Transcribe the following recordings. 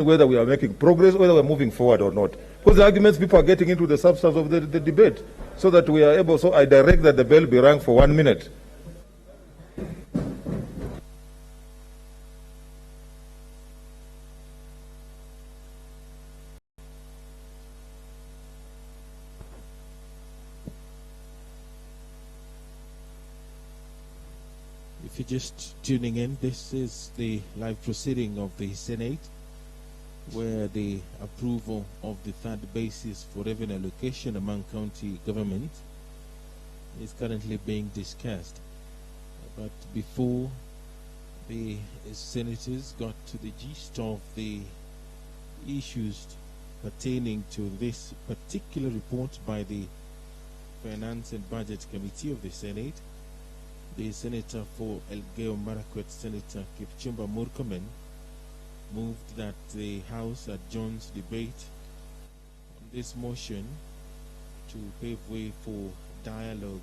whether we are making progress, whether we're moving forward or not. Because the arguments, people are getting into the substance of the debate, so that we are able, so I direct that the bell be rung for 1 minute. If you're just tuning in, this is the live proceeding of the Senate, where the approval of the third basis for revenue allocation among county government is currently being discussed. But before the senators got to the gist of the issues pertaining to this particular report by the Finance and Budget Committee of the Senate, the Senator for Elgeyo Marakwet, Senator Kipchumba Murkomen, moved that the House adjourns debate on this motion to pave way for dialogue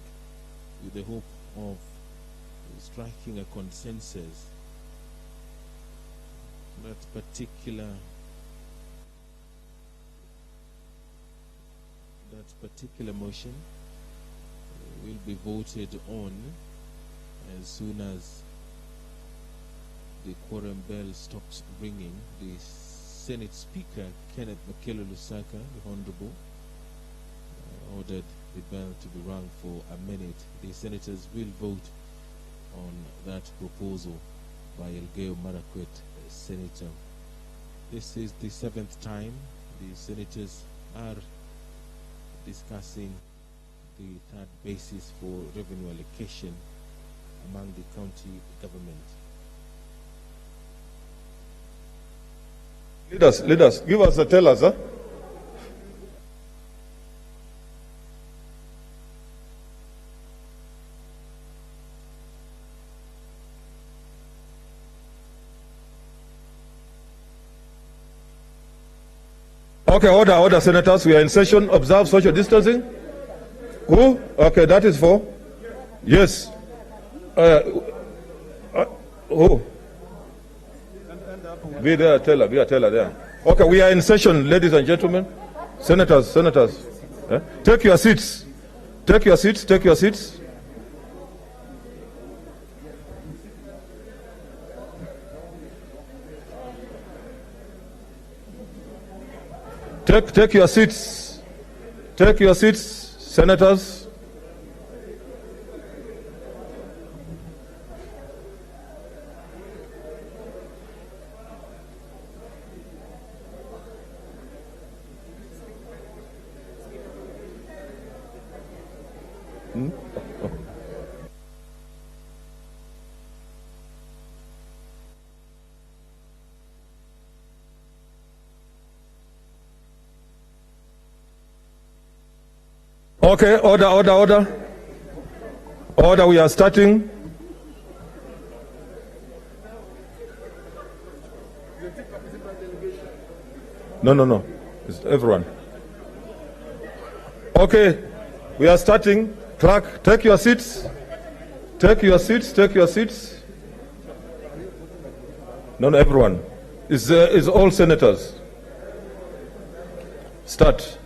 with the hope of striking a consensus. That particular motion will be voted on as soon as the quorum bell stops ringing. The Senate Speaker, Kenneth Makelo Lusaka, the Honorable, ordered the bell to be rung for a minute. The senators will vote on that proposal by Elgeyo Marakwet, Senator. This is the 7th time the senators are discussing the third basis for revenue allocation among the county government. Leaders, give us a tell us, huh? Okay, order, senators. We are in session. Observe social distancing. Who? Okay, that is for? Yes. Who? Be there, teller there. Okay, we are in session, ladies and gentlemen. Senators. Take your seats. Take your seats. Take your seats. Take your seats. Take your seats, senators. Okay, order. Order, we are starting. No. It's everyone. Okay, we are starting. Clerk, take your seats. Take your seats. No, everyone. It's all senators. Start.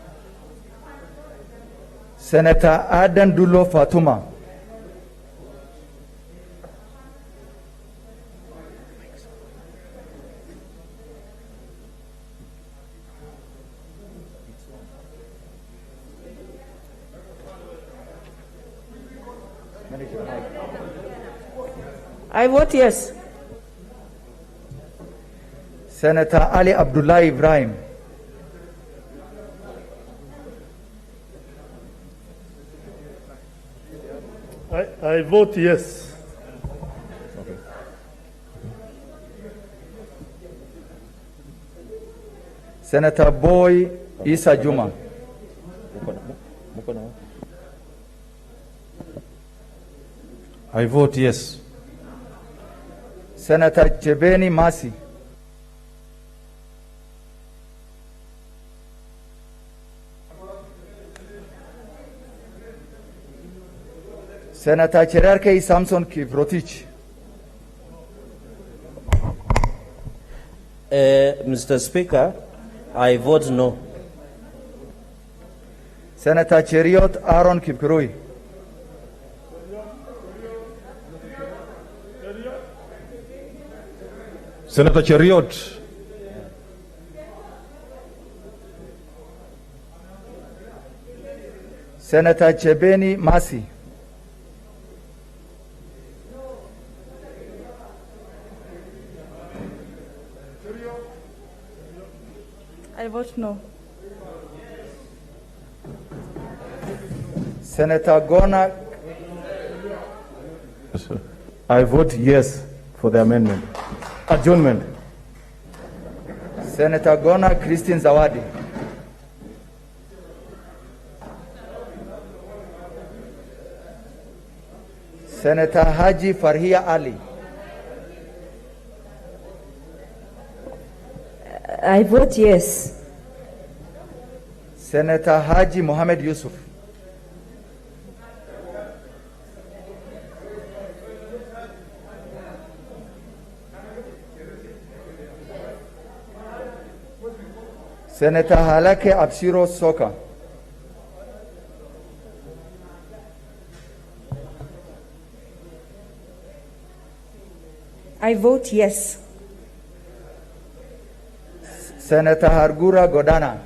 Senator Adan Dulo Fatuma. I vote yes. Senator Ali Abdullah Ibrahim. I vote yes. Okay. Senator Boy Isa Juma. I vote yes. Senator Chebeni Masi. Senator Cherarkei Samson Kiprotich. Mr. Speaker, I vote no. Senator Cheriot Aaron Kipkurui. Senator Cheriot. Senator Chebeni Masi. I vote no. Senator Gona. I vote yes for the amendment. Adjournment. Senator Gona Christine Zawadi. Senator Haji Farhia Ali. I vote yes. Senator Haji Mohammed Yusuf. Senator Halake Abshiro Soka. I vote yes. Senator Hargura Godana.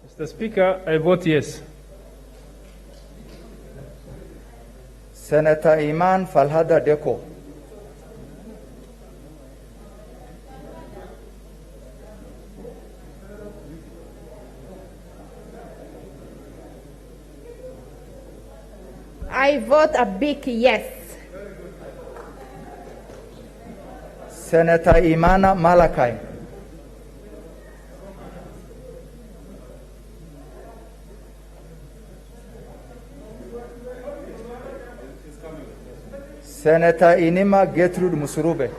Mr. Speaker, I vote yes. Senator Iman Falhada Deko. I vote a big yes. Senator Imana Malakai. Senator Inima Gertrude Musurube.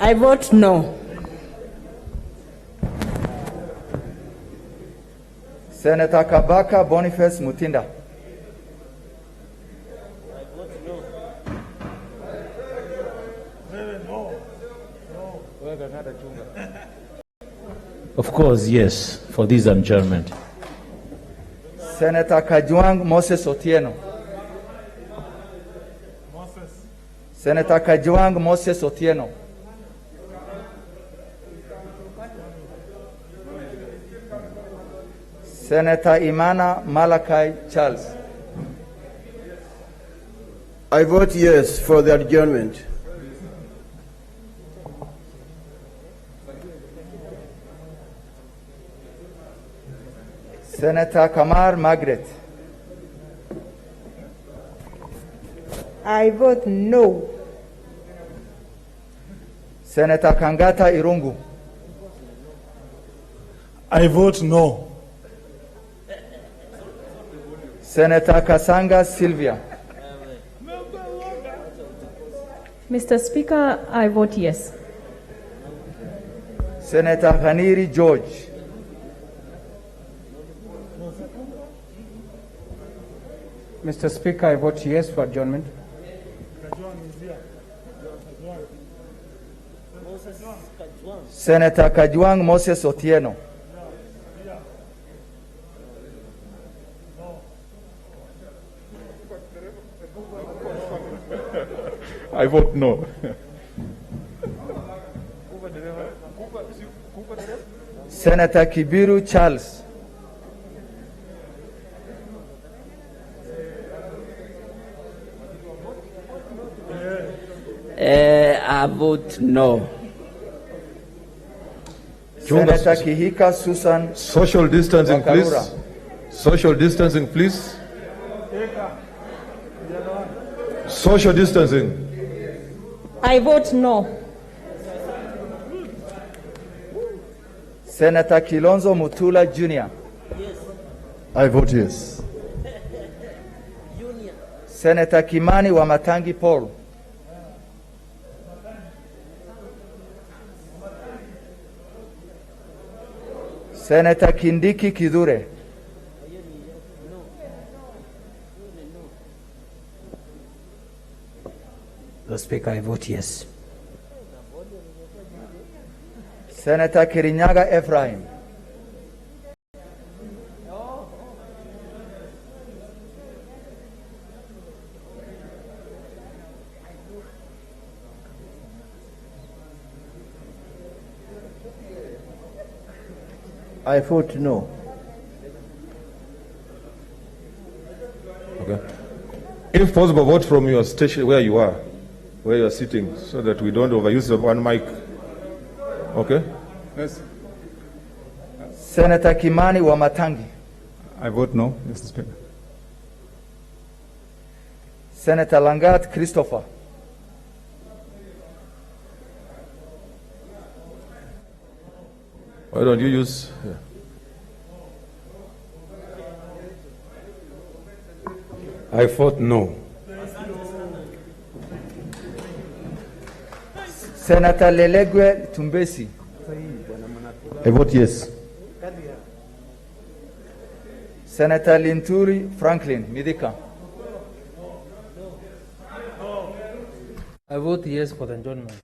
I vote no. Senator Kabaka Boniface Mutinda. Of course, yes, for this adjournment. Senator Kajwang Moses Otieno. Senator Kajwang Moses Otieno. Senator Imana Malakai Charles. I vote yes for the adjournment. Senator Kamar Margaret. I vote no. Senator Kangata Irungu. I vote no. Senator Kasanga Sylvia. Mr. Speaker, I vote yes. Senator Haniri George. Mr. Speaker, I vote yes for adjournment. Senator Kajwang Moses Otieno. I vote no. Senator Kibiru Charles. I vote no. Senator Kihika Susan. Social distancing, Wakarura. please. Social distancing, please. Social distancing. I vote no. Senator Kilonzo Mutula Jr. I vote yes. Senator Kimani Wamatangi Paul. Senator Kindiki Kidure. Mr. Speaker, I vote yes. Senator Kirinyaga Ephraim. I vote no. Okay. If possible, vote from your station where you are, where you are sitting, so that we don't overuse the one mic. Okay? Yes. Senator Kimani Wamatangi. I vote no, Mr. Speaker. Senator Langat Christopher. Why don't you use... Yeah. I vote no. Senator Lelegwe Tumbesi. I vote yes. Senator Linturi Franklin Midika. I vote yes for the adjournment.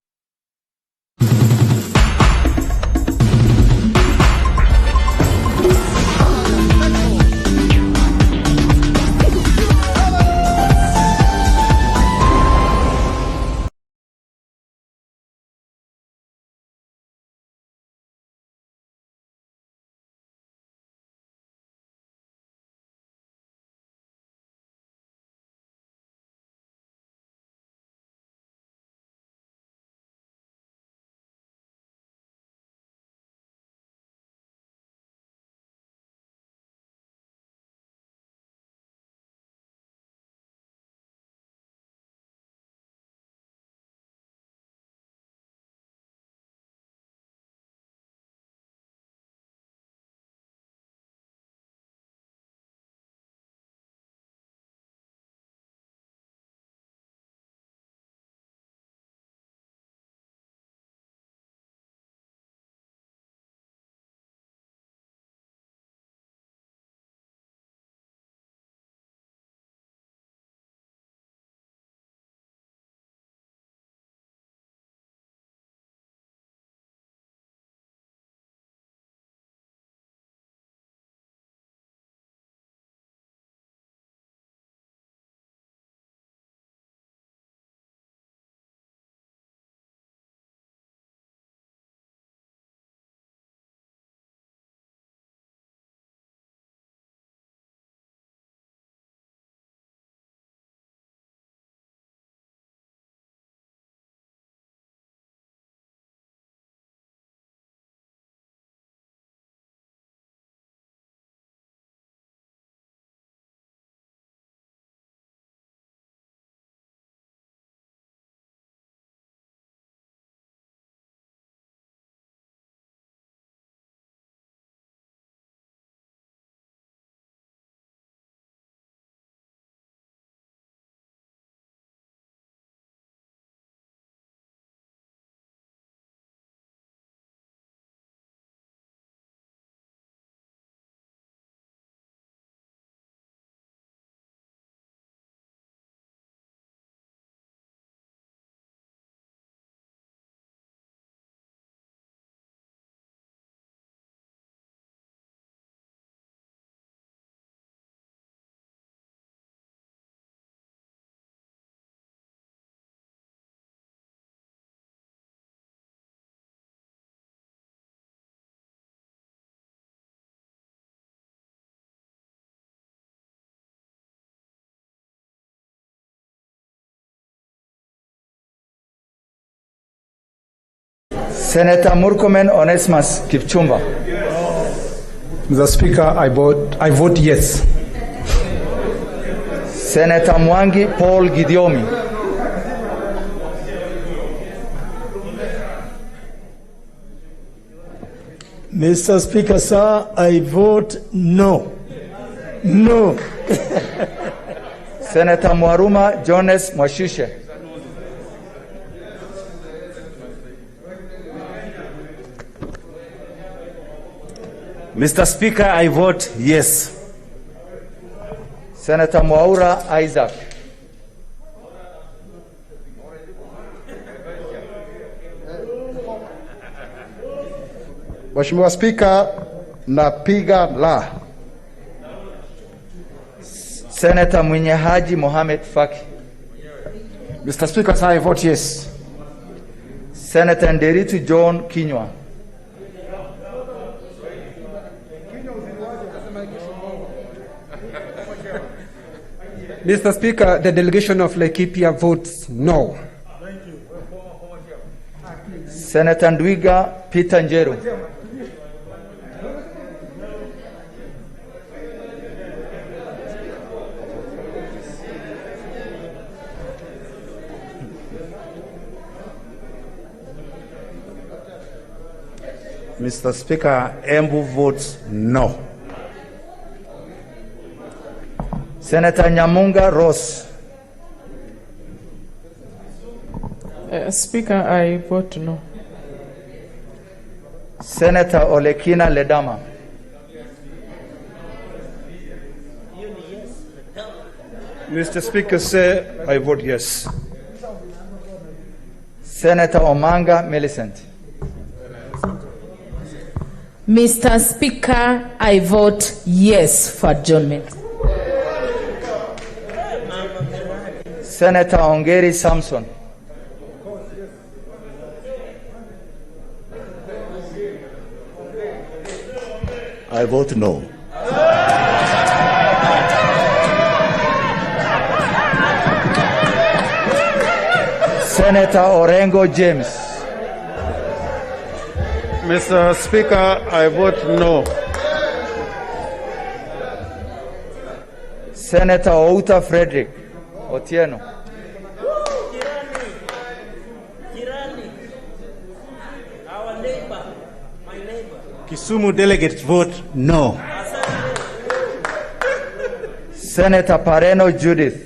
Senator Murkomen Onesmus Kipchumba. Mr. Speaker, I vote yes. Senator Mwangi Paul Gidiomi. Mr. Speaker, sir, I vote no. No. Senator Mwaruma Jones Mwashishe. Mr. Speaker, I vote yes. Senator Mwaura Isaac. Mheshimiwa Spika, napiga la. Senator Mwenye Haji Mohamed Faki. Mr. Speaker, sir, I vote yes. Senator Nderitu John Kinywa. Mr. Speaker, the delegation of Laikipia votes no. Senator Ndwiga Peter Njeru. Mr. Speaker, Embu votes no. Senator Nyamunga Ross. Speaker, I vote no. Senator Olekina Ledama. Mr. Speaker, sir, I vote yes. Senator Omanga Millicent. Mr. Speaker, I vote yes for adjournment. Senator Ongeri Samson. I vote no. Senator Orengo James. Mr. Speaker, I vote no. Senator Outa Frederick Otieno. Kisumu delegates vote no. Senator Pareno Judith.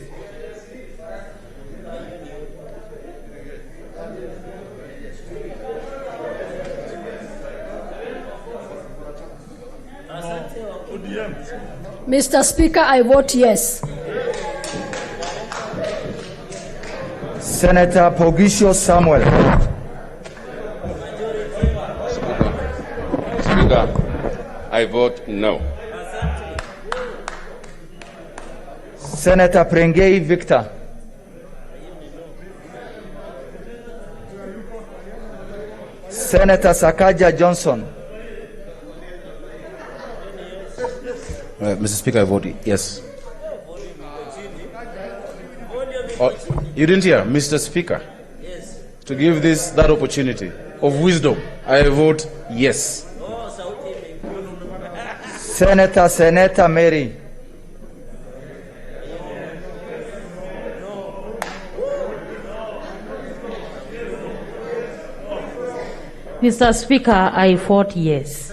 Mr. Speaker, I vote yes. Senator Pogisho Samuel. Speaker, I vote no. Senator Prengei Victor. Senator Sakaja Johnson. Mr. Speaker, I vote yes. Oh, you didn't hear, Mr. Speaker? Yes. To give that opportunity of wisdom, I vote yes. Senator Mary. Mr. Speaker, I vote yes.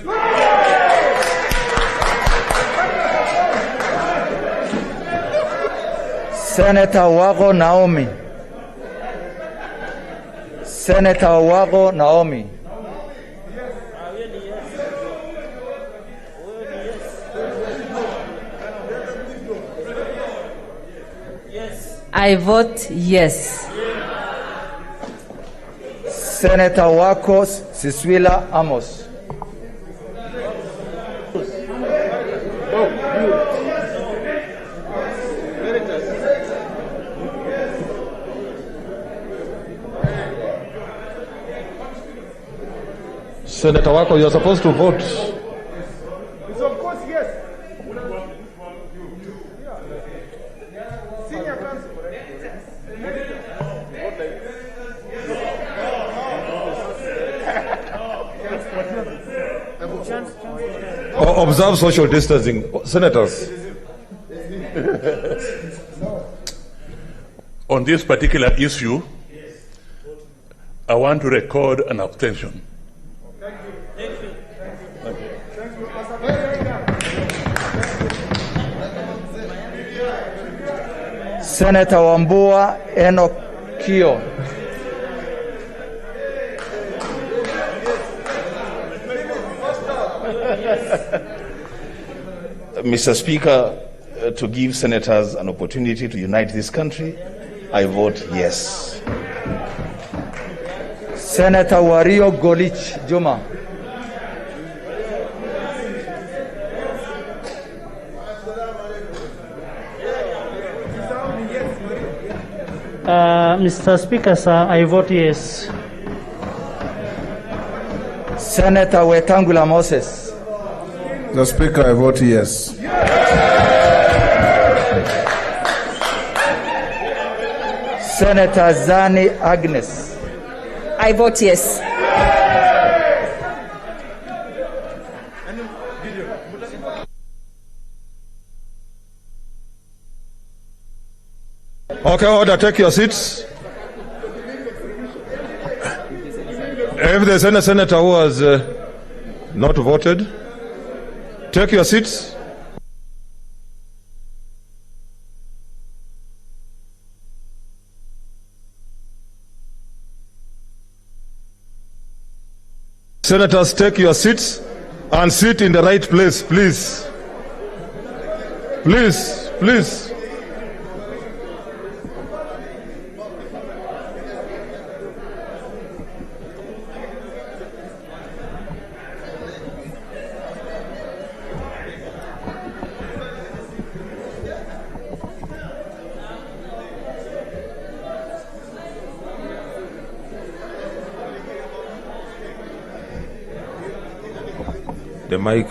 Senator Wago Naomi. Senator Wago Naomi. I vote yes. Senator Wakos Siswila Amos. Senator Wako, you're supposed to vote. It's of course yes. Senior counsel. Observe social distancing. Senators. On this particular issue, I want to record an abstention. Senator Wambua Enoch Kio. Mr. Speaker, to give senators an opportunity to unite this country, I vote yes. Senator Wario Golich Juma. Mr. Speaker, sir, I vote yes. Senator Wetangula Moses. Mr. Speaker, I vote yes. Senator Zani Agnes. I vote yes. Okay, order, take your seats. If there's any senator who has not voted, take your seats. Senators, take your seats and sit in the right place, please. Please, please. The mic.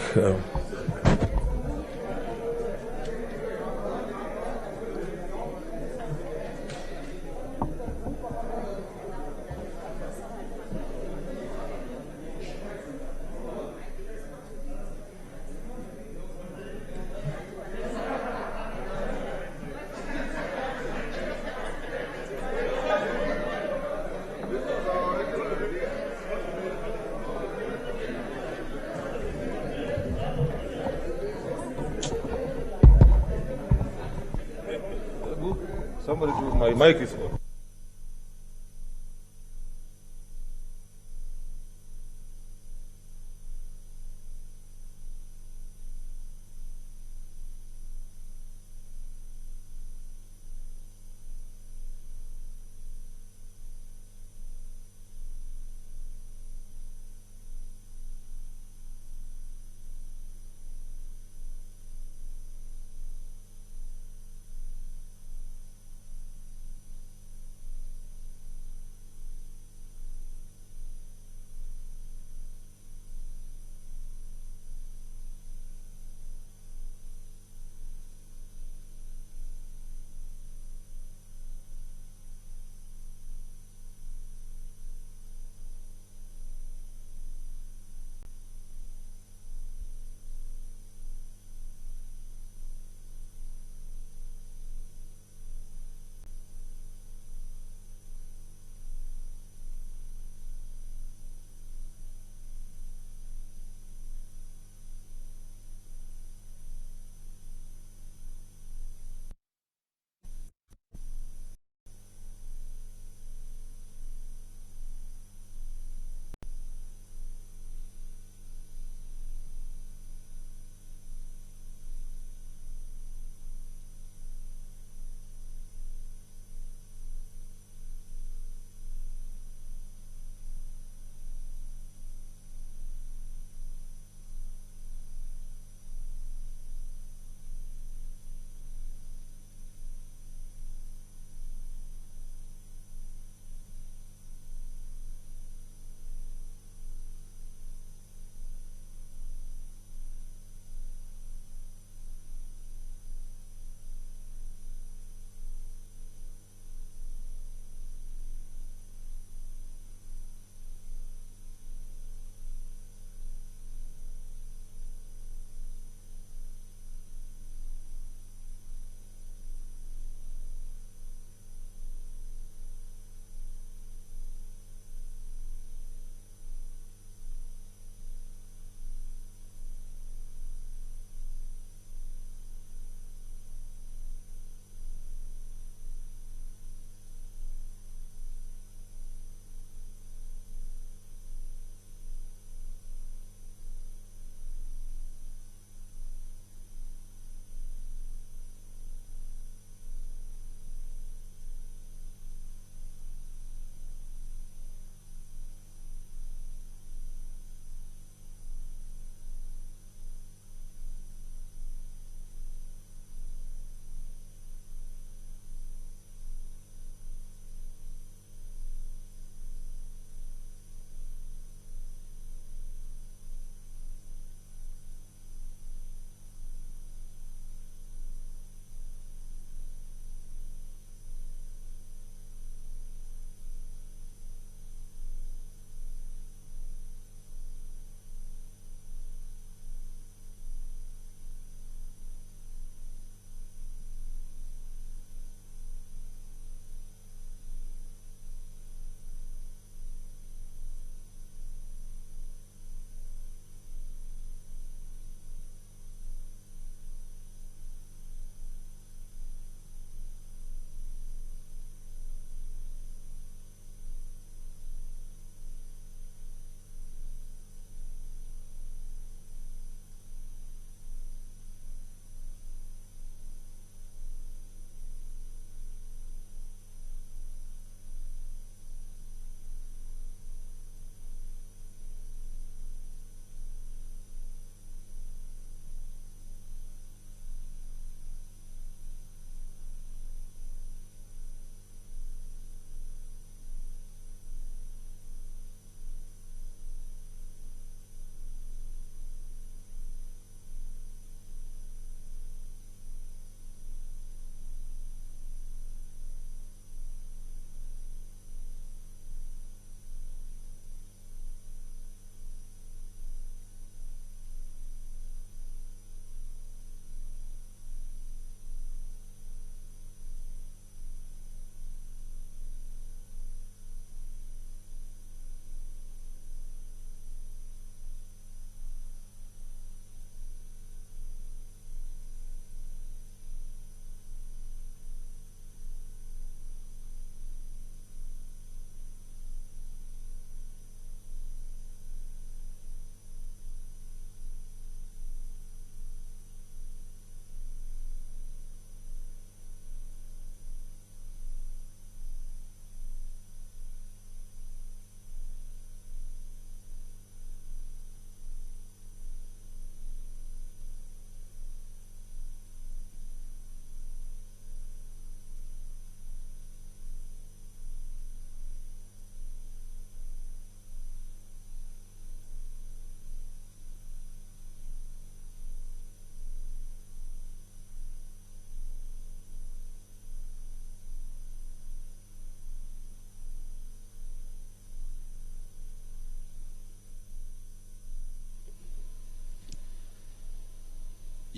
Somebody do my mic is on.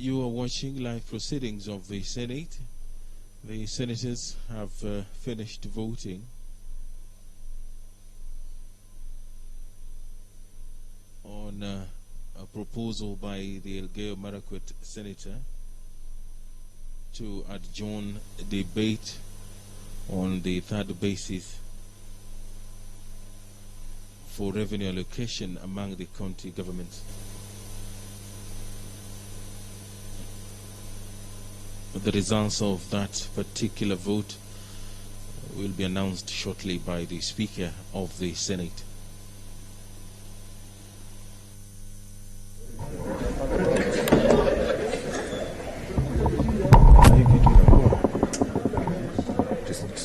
You are watching live proceedings of the Senate. The senators have finished voting on a proposal by the Elgeyo Marakwet senator to adjourn debate on the third basis for revenue allocation among the county governments. The results of that particular vote will be announced shortly by the Speaker of the Senate.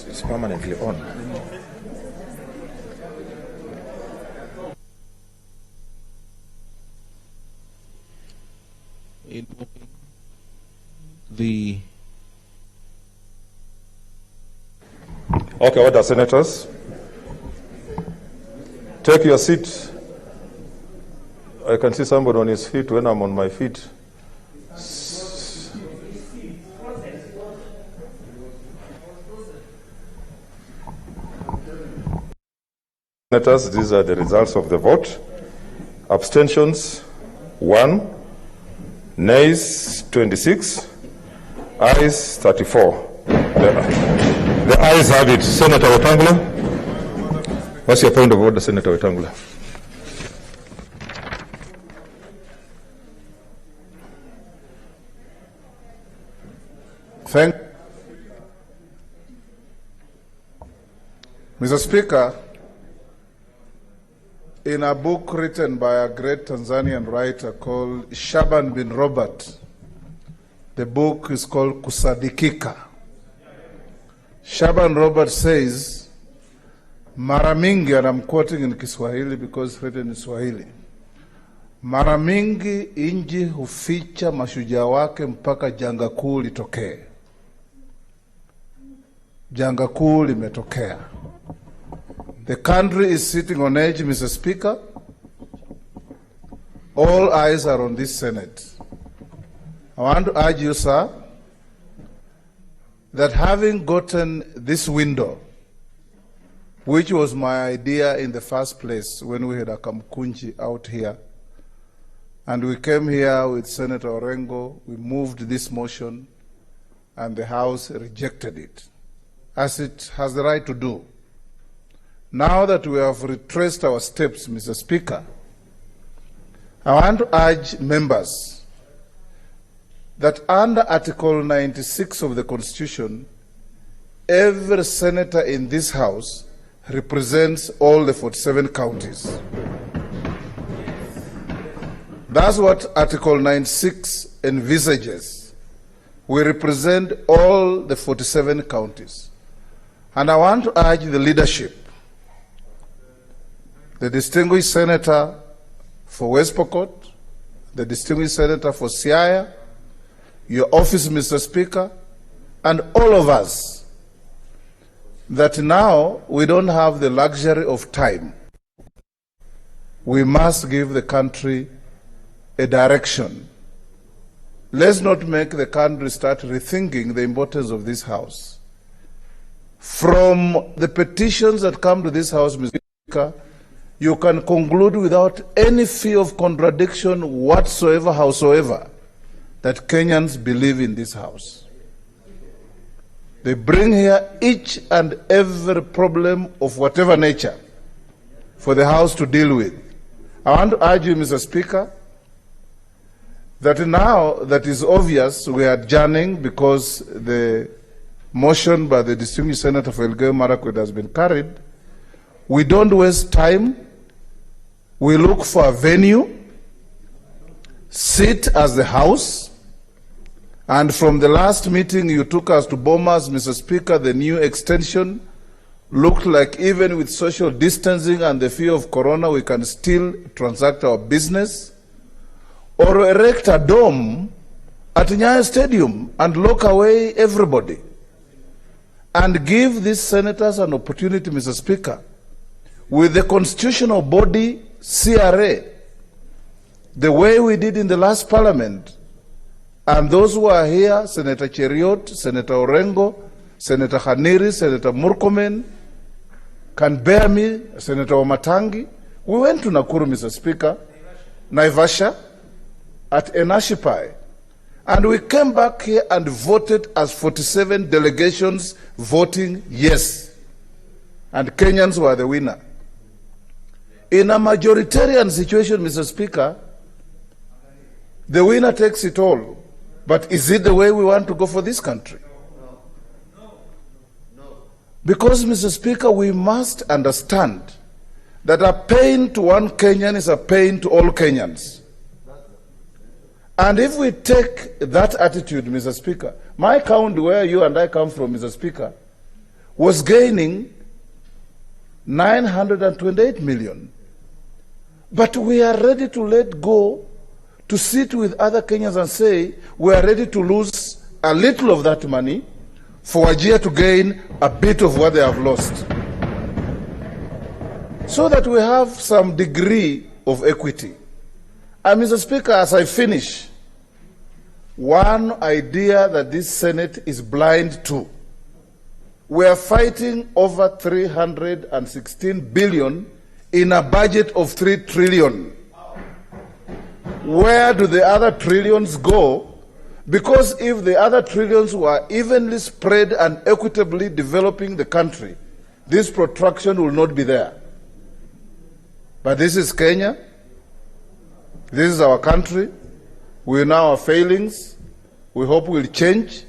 It's permanently on. Okay, order, senators. Take your seat. I can see somebody on his feet when I'm on my feet. Senators, these are the results of the vote. Abstentions, 1. Nays, 26. Ayes, 34. The ayes have it. Senator Wetangula. What's your point of order, Senator Wetangula? Thank Mr. Speaker, in a book written by a great Tanzanian writer called Shaban bin Robert, the book is called Kusadikika. Shaban Robert says, mara mingi, and I'm quoting in Kiswahili because it's written in Swahili, mara mingi inji huficha mashujaa wake mpaka janga kuu litokee. Janga kuu limetokea. The country is sitting on edge, Mr. Speaker. All eyes are on this Senate. I want to urge you, sir, that having gotten this window, which was my idea in the first place when we had a Kamkunji out here, and we came here with Senator Orengo, we moved this motion, and the House rejected it, as it has the right to do. Now that we have retraced our steps, Mr. Speaker, I want to urge members that under Article 96 of the Constitution, every senator in this House represents all the 47 counties. That's what Article 96 envisages. We represent all the 47 counties. And I want to urge the leadership, the distinguished senator for West Pokot, the distinguished senator for Siaya, your office, Mr. Speaker, and all of us, that now we don't have the luxury of time. We must give the country a direction. Let's not make the country start rethinking the importance of this House. From the petitions that come to this House, Mr. Speaker, you can conclude without any fear of contradiction whatsoever, howsoever, that Kenyans believe in this House. They bring here each and every problem of whatever nature for the House to deal with. I want to urge you, Mr. Speaker, that now that is obvious, we are adjourning because the motion by the distinguished senator for Elgeyo Marakwet has been carried. We don't waste time. We look for a venue, sit as the House, and from the last meeting you took us to Bomas, Mr. Speaker, the new extension looked like even with social distancing and the fear of corona, we can still transact our business, or erect a dome at Nyayo Stadium and lock away everybody, and give these senators an opportunity, Mr. Speaker, with the constitutional body, CRA, the way we did in the last parliament, And those who are here, Senator Cheriot, Senator Orengo, Senator Khaniri, Senator Murkomen, can bear me, Senator Omatangi. We went to Nakuru, Mr. Speaker, Naivasha, at Enashipai. And we came back here and voted as 47 delegations voting yes. And Kenyans were the winner. In a majoritarian situation, Mr. Speaker, the winner takes it all. But is it the way we want to go for this country? Because, Mr. Speaker, we must understand that a pain to one Kenyan is a pain to all Kenyans. And if we take that attitude, Mr. Speaker, my county, where you and I come from, Mr. Speaker, was gaining 928 million. But we are ready to let go, to sit with other Kenyans and say, we are ready to lose a little of that money for Wajir to gain a bit of what they have lost. So that we have some degree of equity. And Mr. Speaker, as I finish, one idea that this Senate is blind to. We are fighting over 316 billion in a budget of 3 trillion. Where do the other trillions go? Because if the other trillions were evenly spread and equitably developing the country, this protraction will not be there. But this is Kenya. This is our country. We know our failings. We hope we'll change.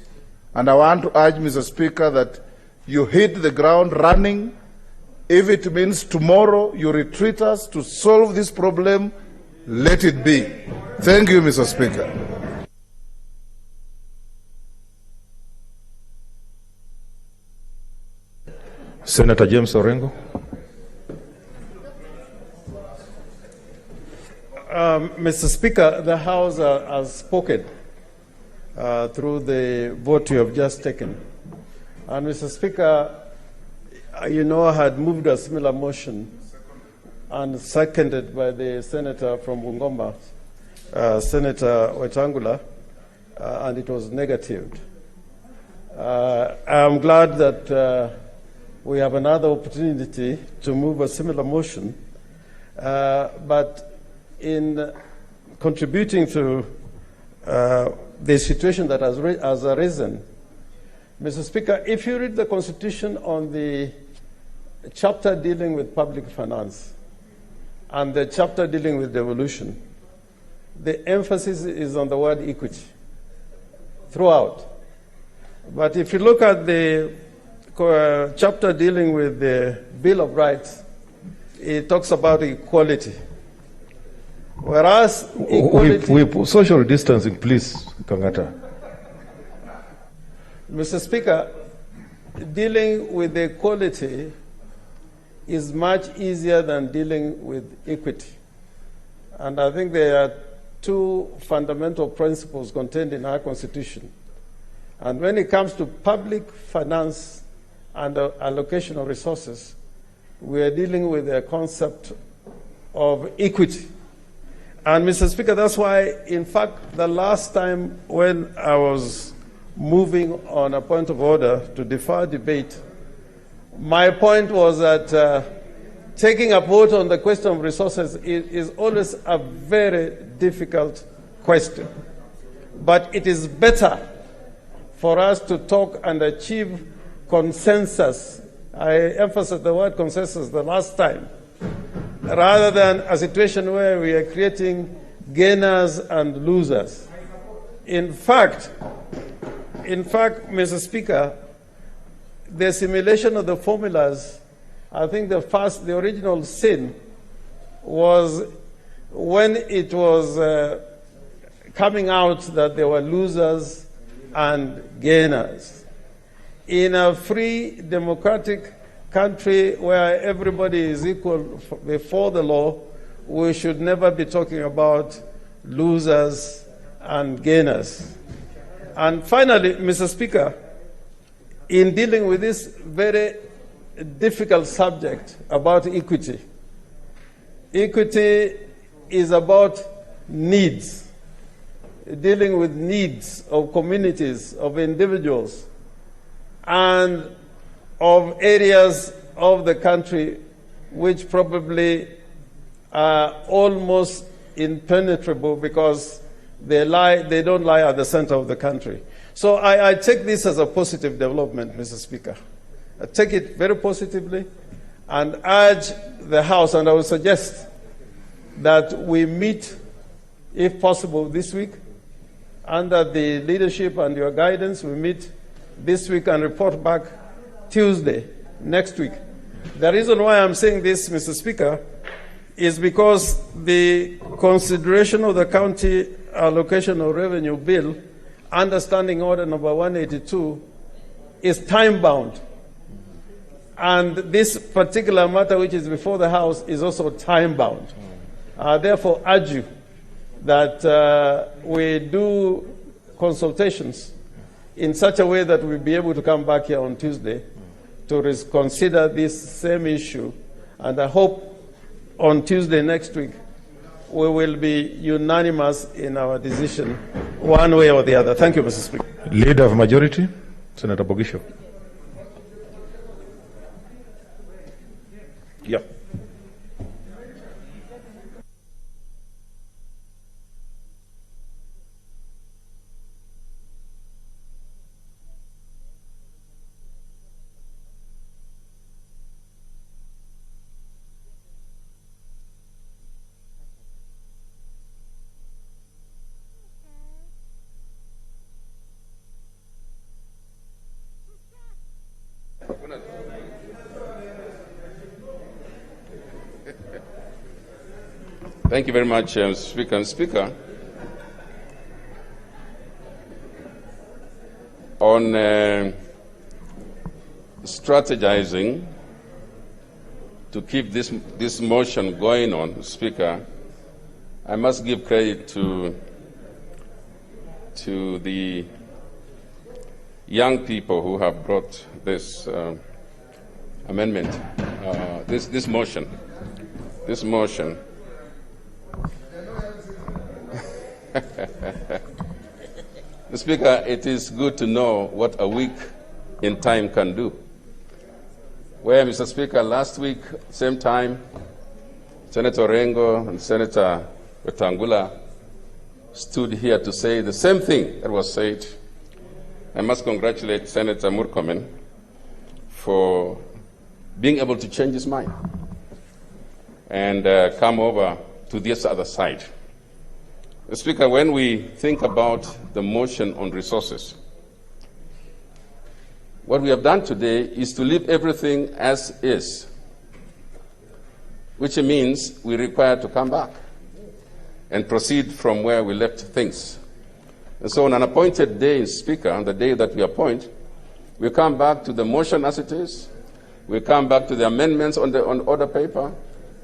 And I want to urge, Mr. Speaker, that you hit the ground running. If it means tomorrow you retreat us to solve this problem, let it be. Thank you, Mr. Speaker. Senator James Orengo. Mr. Speaker, the House has spoken through the vote you have just taken. And Mr. Speaker, you know, I had moved a similar motion and seconded by the senator from Bungoma, Senator Wetangula, and it was negatived. I'm glad that we have another opportunity to move a similar motion, but in contributing to the situation that has arisen, Mr. Speaker, if you read the Constitution on the chapter dealing with public finance and the chapter dealing with devolution, the emphasis is on the word equity throughout. But if you look at the chapter dealing with the Bill of Rights, it talks about equality. Whereas we social distancing, please, Kangata. Mr. Speaker, dealing with equality is much easier than dealing with equity. And I think there are two fundamental principles contained in our Constitution. And when it comes to public finance and allocation of resources, we are dealing with a concept of equity. And Mr. Speaker, that's why, in fact, the last time when I was moving on a point of order to defer debate, my point was that taking a vote on the question of resources is always a very difficult question. But it is better for us to talk and achieve consensus. I emphasized the word consensus the last time, rather than a situation where we are creating gainers and losers. In fact, Mr. Speaker, the simulation of the formulas, I think the original sin was when it was coming out that there were losers and gainers. In a free, democratic country where everybody is equal before the law, we should never be talking about losers and gainers. And finally, Mr. Speaker, in dealing with this very difficult subject about equity, equity is about needs. dealing with needs of communities, of individuals, and of areas of the country which probably are almost impenetrable because they don't lie at the center of the country. So I take this as a positive development, Mr. Speaker. I take it very positively and urge the House, and I would suggest that we meet, if possible, this week, under the leadership and your guidance. We meet this week and report back Tuesday, next week. The reason why I'm saying this, Mr. Speaker, is because the consideration of the county allocation of revenue bill, understanding order number 182, is time-bound. And this particular matter which is before the House is also time-bound. Therefore, urge you that we do consultations in such a way that we'll be able to come back here on Tuesday to consider this same issue. And I hope on Tuesday next week we will be unanimous in our decision one way or the other. Thank you, Mr. Speaker. Leader of Majority, Senator Bogisho. Yep. Thank you very much, Speaker. Speaker, on strategizing to keep this motion going on, Speaker, I must give credit to the young people who have brought this amendment, this motion. Mr. Speaker, it is good to know what a week in time can do. Where, Mr. Speaker, last week, same time, Senator Rengo and Senator Wetangula stood here to say the same thing that was said. I must congratulate Senator Murkomen for being able to change his mind and come over to this other side. Mr. Speaker, when we think about the motion on resources, what we have done today is to leave everything as is, which means we require to come back and proceed from where we left things. And so on an appointed day, Speaker, on the day that we appoint, we come back to the motion as it is, we come back to the amendments on order paper,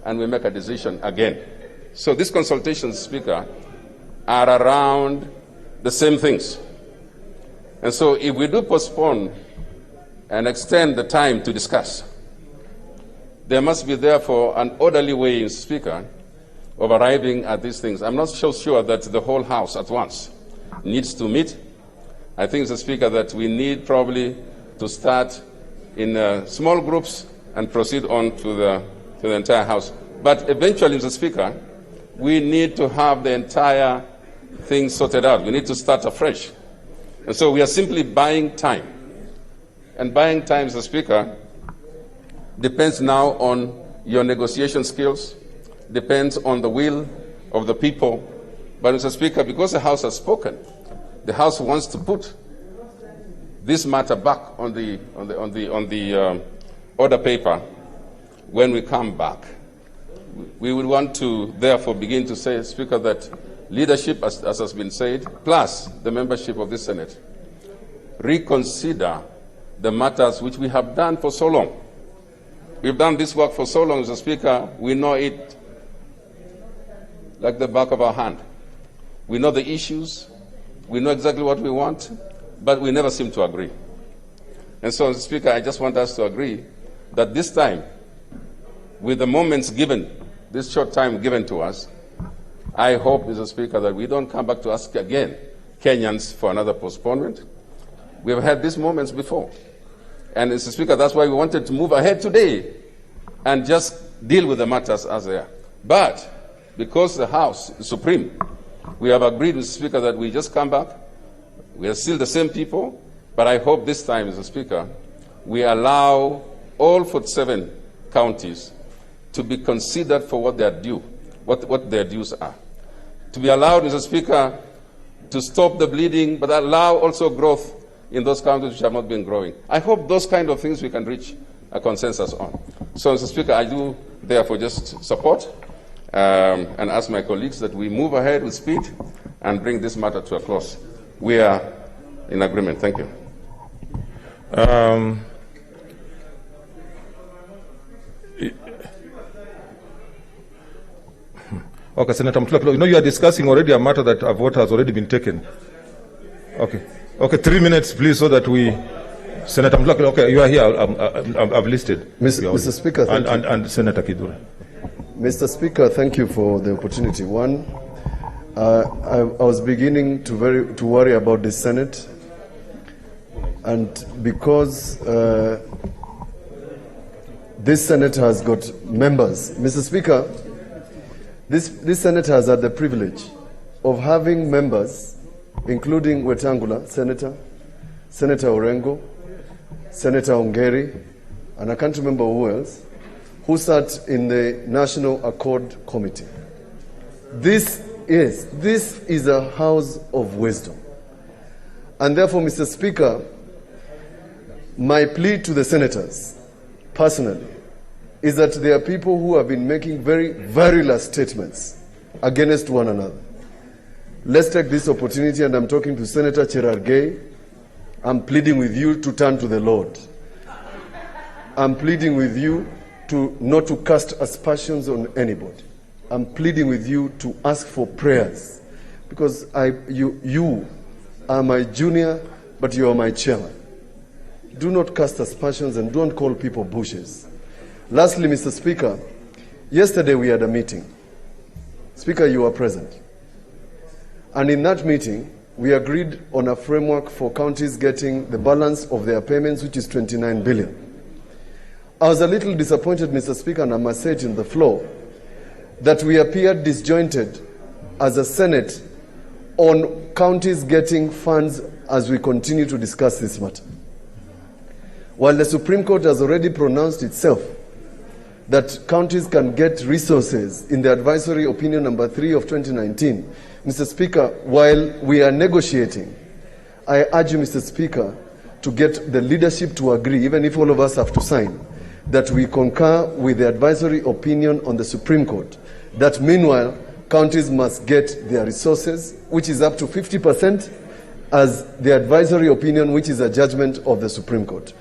and we make a decision again. So these consultations, Speaker, are around the same things. And so if we do postpone and extend the time to discuss, there must be therefore an orderly way, Speaker, of arriving at these things. I'm not so sure that the whole House at once needs to meet. I think, Mr. Speaker, that we need probably to start in small groups and proceed on to the entire House. But eventually, Mr. Speaker, we need to have the entire thing sorted out. We need to start afresh. And so we are simply buying time. And buying time, Mr. Speaker, depends now on your negotiation skills, depends on the will of the people. But, Mr. Speaker, because the House has spoken, the House wants to put this matter back on the order paper when we come back. We would want to therefore begin to say, Speaker, that leadership, as has been said, plus the membership of this Senate, reconsider the matters which we have done for so long. We've done this work for so long, Mr. Speaker, we know it like the back of our hand. We know the issues, we know exactly what we want, but we never seem to agree. And so, Mr. Speaker, I just want us to agree that this time, with the moments given, this short time given to us, I hope, Mr. Speaker, that we don't come back to ask again Kenyans for another postponement. We have had these moments before. And, Mr. Speaker, that's why we wanted to move ahead today and just deal with the matters as they are. But because the House is supreme, we have agreed, Mr. Speaker, that we just come back. We are still the same people, but I hope this time, Mr. Speaker, we allow all 47 counties to be considered for what they are due, what their dues are. To be allowed, Mr. Speaker, to stop the bleeding, but allow also growth in those counties which have not been growing. I hope those kind of things we can reach a consensus on. So, Mr. Speaker, I do therefore just support and ask my colleagues that we move ahead with speed and bring this matter to a close. We are in agreement. Thank you. Okay, Senator Mutula, you know you are discussing already a matter that a vote has already been taken. Okay. Okay, 3 minutes, please, so that we... Senator Mutula, okay, you are here. I've listed. Mr. Speaker, thank you. And Senator Kidure. Mr. Speaker, thank you for the opportunity. One, I was beginning to worry about the Senate, and because this Senate has got members. Mr. Speaker, this Senate has had the privilege of having members, including Wetangula, Senator Orengo, Senator Ongeri, and I can't remember who else, who sat in the National Accord Committee. This is a house of wisdom. And therefore, Mr. Speaker, my plea to the senators, personally, is that there are people who have been making very virulent statements against one another. Let's take this opportunity, and I'm talking to Senator Cherargei. I'm pleading with you to turn to the Lord. I'm pleading with you not to cast aspersions on anybody. I'm pleading with you to ask for prayers, because you are my junior, but you are my chairman. Do not cast aspersions and don't call people bushes. Lastly, Mr. Speaker, yesterday we had a meeting. Speaker, you were present. And in that meeting, we agreed on a framework for counties getting the balance of their payments, which is 29 billion. I was a little disappointed, Mr. Speaker, and I must say it in the floor, that we appeared disjointed as a Senate on counties getting funds as we continue to discuss this matter. While the Supreme Court has already pronounced itself that counties can get resources in the advisory opinion number 3 of 2019, Mr. Speaker, while we are negotiating, I urge you, Mr. Speaker, to get the leadership to agree, even if all of us have to sign, that we concur with the advisory opinion on the Supreme Court, that meanwhile, counties must get their resources, which is up to 50%, as the advisory opinion, which is a judgment of the Supreme Court.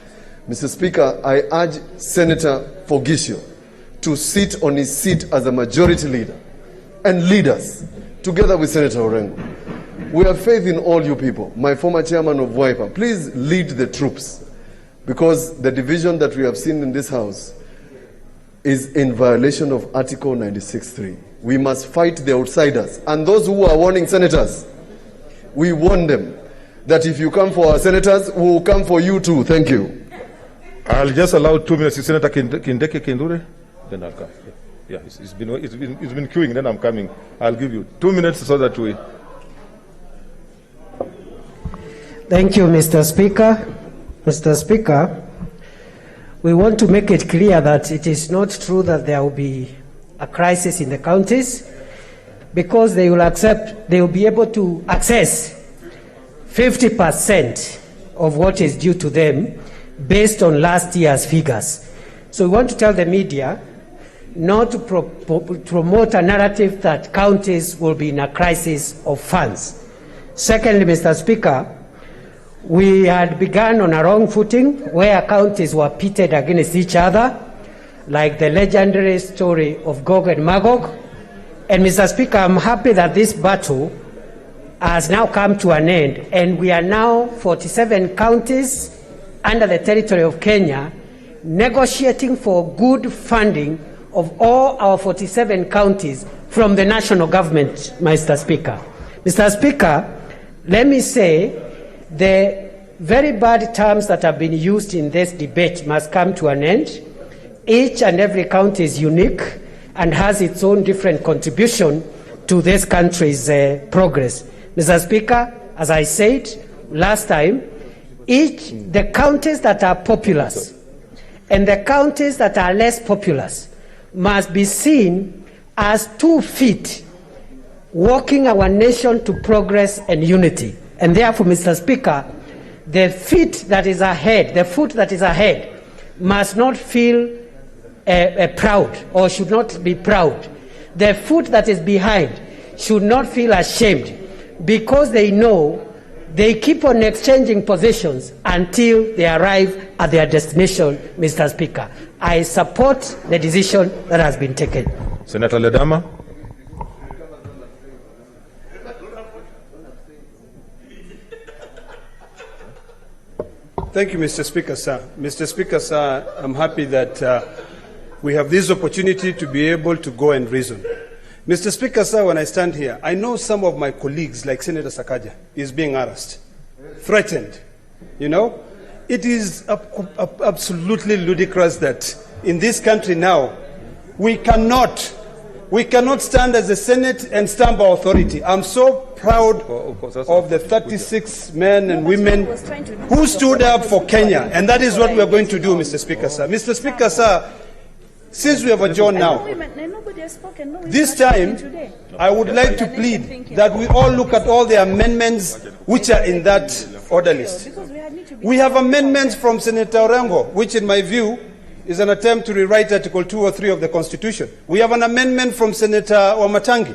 Mr. Speaker, I urge Senator Fogisio to sit on his seat as a majority leader and lead us, together with Senator Orengo. We have faith in all you people. My former chairman of WIPA, please lead the troops, because the division that we have seen in this House is in violation of Article 96.3. We must fight the outsiders. And those who are warning senators, we warn them that if you come for our senators, we will come for you too. Thank you. I'll just allow 2 minutes. Senator Kindeke Kindure, then I'll come. Yeah, it's been queuing, then I'm coming. I'll give you 2 minutes so that we... Thank you, Mr. Speaker. Mr. Speaker, we want to make it clear that it is not true that there will be a crisis in the counties, because they will be able to access 50% of what is due to them based on last year's figures. So we want to tell the media not to promote a narrative that counties will be in a crisis of funds. Secondly, Mr. Speaker, we had begun on a wrong footing where counties were pitted against each other, like the legendary story of Gog and Magog. And Mr. Speaker, I'm happy that this battle has now come to an end, and we are now 47 counties under the territory of Kenya negotiating for good funding of all our 47 counties from the national government, Mr. Speaker. Mr. Speaker, let me say the very bad terms that have been used in this debate must come to an end. Each and every county is unique and has its own different contribution to this country's progress. Mr. Speaker, as I said last time, the counties that are populous and the counties that are less populous must be seen as 2 feet walking our nation to progress and unity. And therefore, Mr. Speaker, the feet that is ahead, the foot that is ahead, must not feel proud or should not be proud. The foot that is behind should not feel ashamed because they know they keep on exchanging positions until they arrive at their destination, Mr. Speaker. I support the decision that has been taken. Senator Ledama. Thank you, Mr. Speaker, sir. Mr. Speaker, sir, I'm happy that we have this opportunity to be able to go and reason. Mr. Speaker, sir, when I stand here, I know some of my colleagues, like Senator Sakaja, is being harassed, threatened. You know, it is absolutely ludicrous that in this country now, we cannot stand as a Senate and stamp our authority. I'm so proud of the 36 men and women who stood up for Kenya, and that is what we are going to do, Mr. Speaker, sir. Mr. Speaker, sir, since we have adjourned now, this time I would like to plead that we all look at all the amendments which are in that order list. We have amendments from Senator Orengo, which in my view is an attempt to rewrite Article 2 or 3 of the Constitution. We have an amendment from Senator Wamatangi.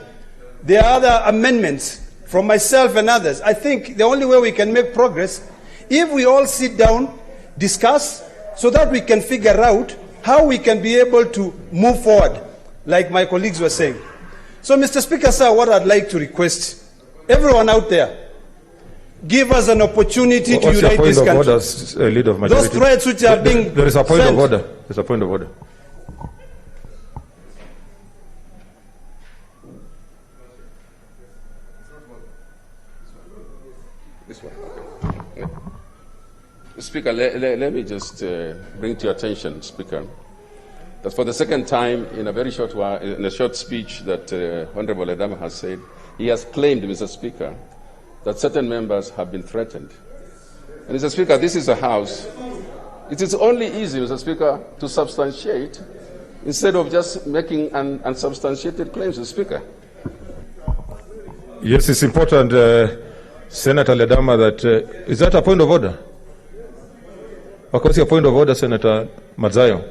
There are other amendments from myself and others. I think the only way we can make progress, if we all sit down, discuss, so that we can figure out how we can be able to move forward, like my colleagues were saying. So, Mr. Speaker, sir, what I'd like to request, everyone out there, give us an opportunity to unite this country. Leader of majority? Those threats which are being There is a point sent. of order. There's a point of order. This one. Yeah. Speaker, let me just bring to your attention, Speaker, that for the second time in a very short while, in a short speech that Honorable Ledama has said, he has claimed, Mr. Speaker, that certain members have been threatened. And Mr. Speaker, this is a House. It is only easy, Mr. Speaker, to substantiate instead of just making unsubstantiated claims, Mr. Speaker. Yes, it's important, Senator Ledama, that is that a point of order? Of course, your point of order, Senator Mazayo.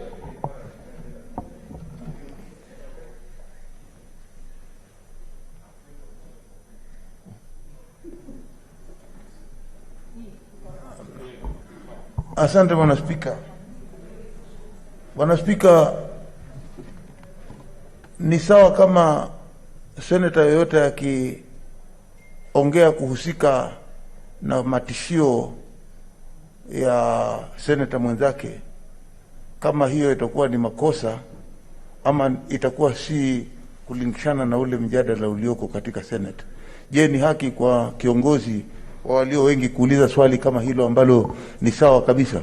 Asante Bwana Spika. Bwana Spika, ni sawa kama seneta yoyote akiongea kuhusika na matishio ya seneta mwenzake, kama hiyo itakuwa ni makosa ama itakuwa si kulingishana na ule mjadala ulioko katika Senate. Je, ni haki kwa kiongozi wa walio wengi kuuliza swali kama hilo ambalo ni sawa kabisa?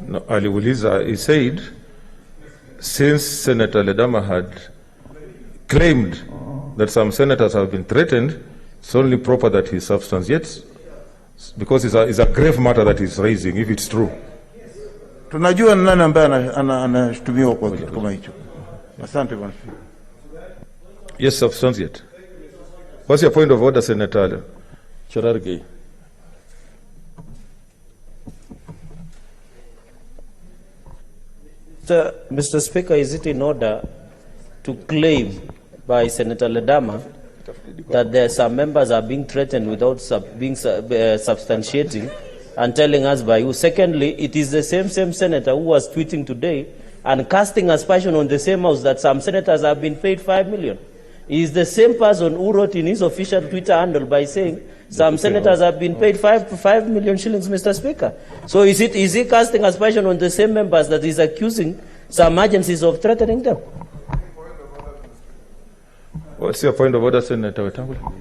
No, aliuliza, he said, since Senator Ledama had claimed that some senators have been threatened, it's only proper that he substantiates, because it's a grave matter that he's raising, if it's true. Tunajua nani ambaye anashtumiwa kwa kitu kama hicho. Asante Bwana. Yes, substantiate. What's your point of order, Senator Cherargei? Mr. Speaker, is it in order to claim by Senator Ledama that there are some members are being threatened without substantiating and telling us by who? Secondly, it is the same senator who was tweeting today and casting aspersion on the same house that some senators have been paid 5 million. He is the same person who wrote in his official Twitter handle by saying some senators have been paid 5 million shillings, Mr. Speaker. So is he casting aspersion on the same members that he's accusing some agencies of threatening them. What's your point of order, Senator Wetangula?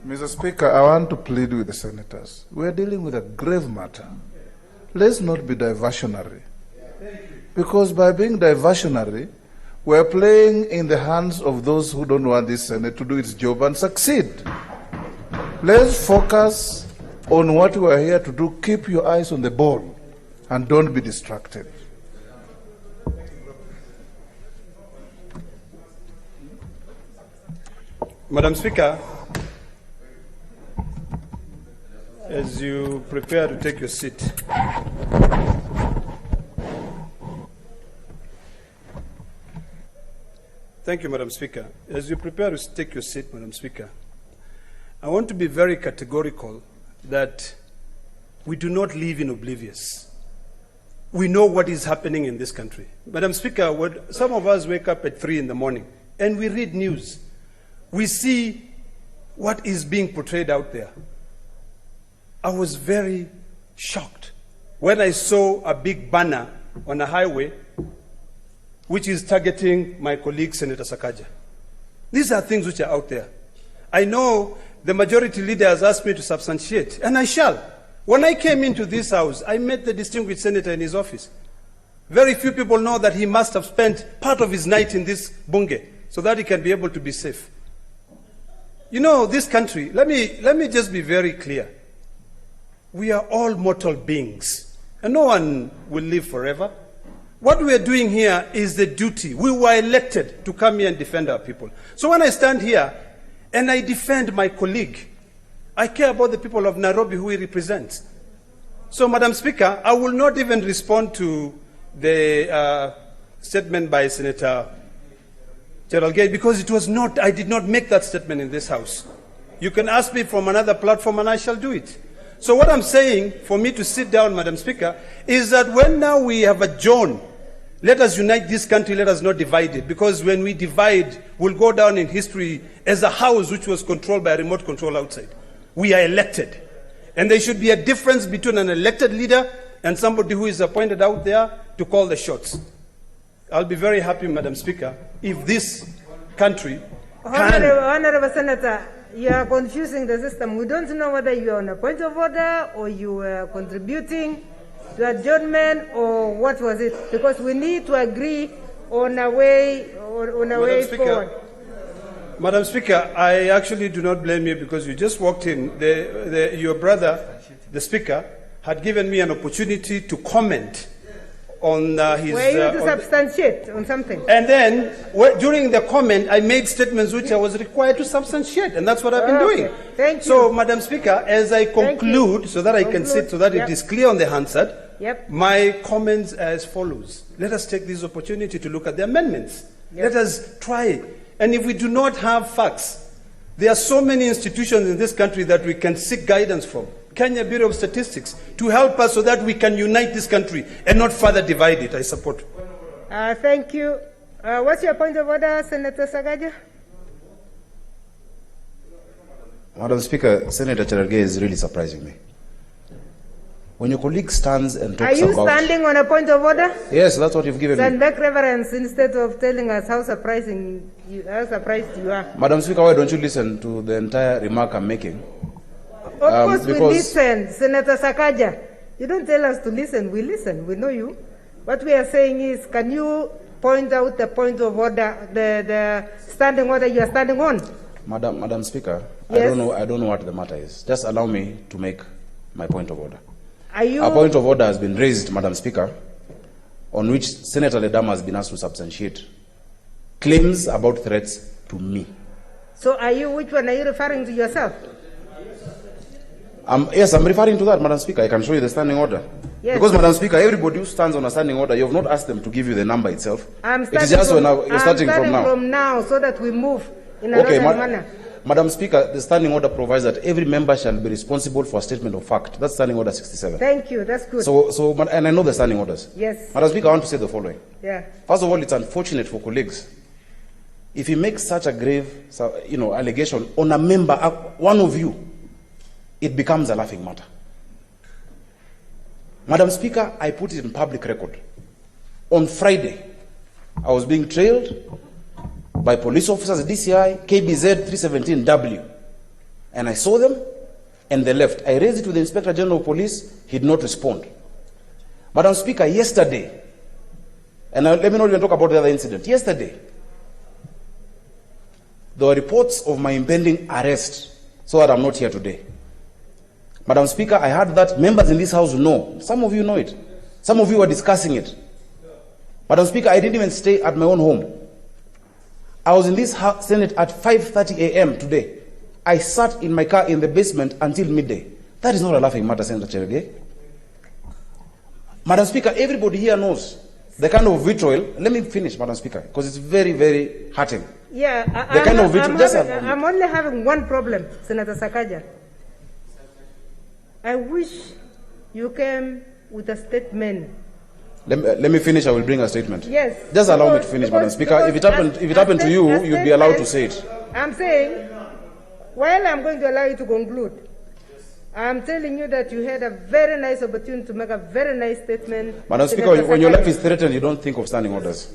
Mr. Speaker, I want to plead with the senators. We are dealing with a grave matter. Let's not be diversionary. Because by being diversionary, we are playing in the hands of those who don't want this Senate to do its job and succeed. Let's focus on what we are here to do. Keep your eyes on the ball and don't be distracted. Madam Speaker, as you prepare to take your seat, thank you, Madam Speaker. As you prepare to take your seat, Madam Speaker, I want to be very categorical that we do not live in oblivious. We know what is happening in this country. Madam Speaker, some of us wake up at 3 in the morning and we read news. We see what is being portrayed out there. I was very shocked when I saw a big banner on a highway which is targeting my colleague, Senator Sakaja. These are things which are out there. I know the majority leader has asked me to substantiate, and I shall. When I came into this house, I met the distinguished senator in his office. Very few people know that he must have spent part of his night in this bunge so that he can be able to be safe. You know, this country, let me just be very clear. We are all mortal beings, and no one will live forever. What we are doing here is the duty. We were elected to come here and defend our people. So when I stand here and I defend my colleague, I care about the people of Nairobi who he represents. So, Madam Speaker, I will not even respond to the statement by Senator Gerald Gay, because it was not, I did not make that statement in this House. You can ask me from another platform and I shall do it. So what I'm saying, for me to sit down, Madam Speaker, is that when now we have adjourned, let us unite this country, let us not divide it, because when we divide, we'll go down in history as a house which was controlled by a remote control outside. We are elected. And there should be a difference between an elected leader and somebody who is appointed out there to call the shots. I'll be very happy, Madam Speaker, if this country Honorable Senator, you are confusing the system. We don't know whether you are on a point of order or you were contributing to adjournment or what was it, because we need to agree on a way forward. Madam Speaker, I actually do not blame you because you just walked in. Your brother, the Speaker, had given me an opportunity to comment on his... Were you to substantiate on something? And then, during the comment, I made statements which I was required to substantiate, and that's what I've been doing. Thank you. So, Madam Speaker, as I conclude, so that I can sit, so that it is clear on the Hansard, my comments are as follows. Let us take this opportunity to look at the amendments. Let us try. And if we do not have facts, there are so many institutions in this country that we can seek guidance from. Kenya Bureau of Statistics, to help us so that we can unite this country and not further divide it. I support. Thank you. What's your point of order, Senator Sakaja? Madam Speaker, Senator Cherargei is really surprising me. When your colleague stands and talks about... Are you standing on a point of order? Yes, that's what you've given me. Stand back, reverence, instead of telling us how surprised you are. Madam Speaker, why don't you listen to the entire remark I'm making? Of course we listen, Senator Sakaja. You don't tell us to listen, we listen, we know you. What we are saying is, can you point out the point of order, the standing order you are standing on? Madam Speaker, yes. I don't know what the matter is. Just allow me to make my point of order. Are you... A point of order has been raised, Madam Speaker, on which Senator Ledama has been asked to substantiate claims about threats to me. So which one are you referring to yourself? Yes, I'm referring to that, Madam Speaker. I can show you the standing order. Yes. Because, Madam Speaker, everybody who stands on a standing order, you have not asked them to give you the number itself. I'm starting from now so that we move in an orderly manner. Madam Speaker, the standing order provides that every member shall be responsible for a statement of fact. That's standing order 67. Thank you, that's good. And I know the standing orders. Yes. Madam Speaker, I want to say the following. Yeah. First of all, it's unfortunate for colleagues. If he makes such a grave, allegation on a member, one of you, it becomes a laughing matter. Madam Speaker, I put it in public record. On Friday, I was being trailed by police officers at DCI, KBZ 317W. And I saw them, and they left. I raised it with the Inspector General of Police. He did not respond. Madam Speaker, yesterday, and let me not even talk about the other incident. Yesterday, there were reports of my impending arrest, so that I'm not here today. Madam Speaker, I heard that members in this House know. Some of you know it. Some of you are discussing it. Madam Speaker, I didn't even stay at my own home. I was in this Senate at 5:30 a.m. today. I sat in my car in the basement until midday. That is not a laughing matter, Senator Cherege. Madam Speaker, everybody here knows the kind of vitriol. Let me finish, Madam Speaker, because it's very, very hurting. Yeah, I'm only having one problem, Senator Sakaja. I wish you came with a statement. Let me finish. I will bring a statement. Yes. Just allow me to finish, Madam Speaker. If it happened to you, you'd be allowed to say it. I'm saying, while I'm going to allow you to conclude, I'm telling you that you had a very nice opportunity to make a very nice statement. Madam Speaker, when your life is threatened, you don't think of standing orders.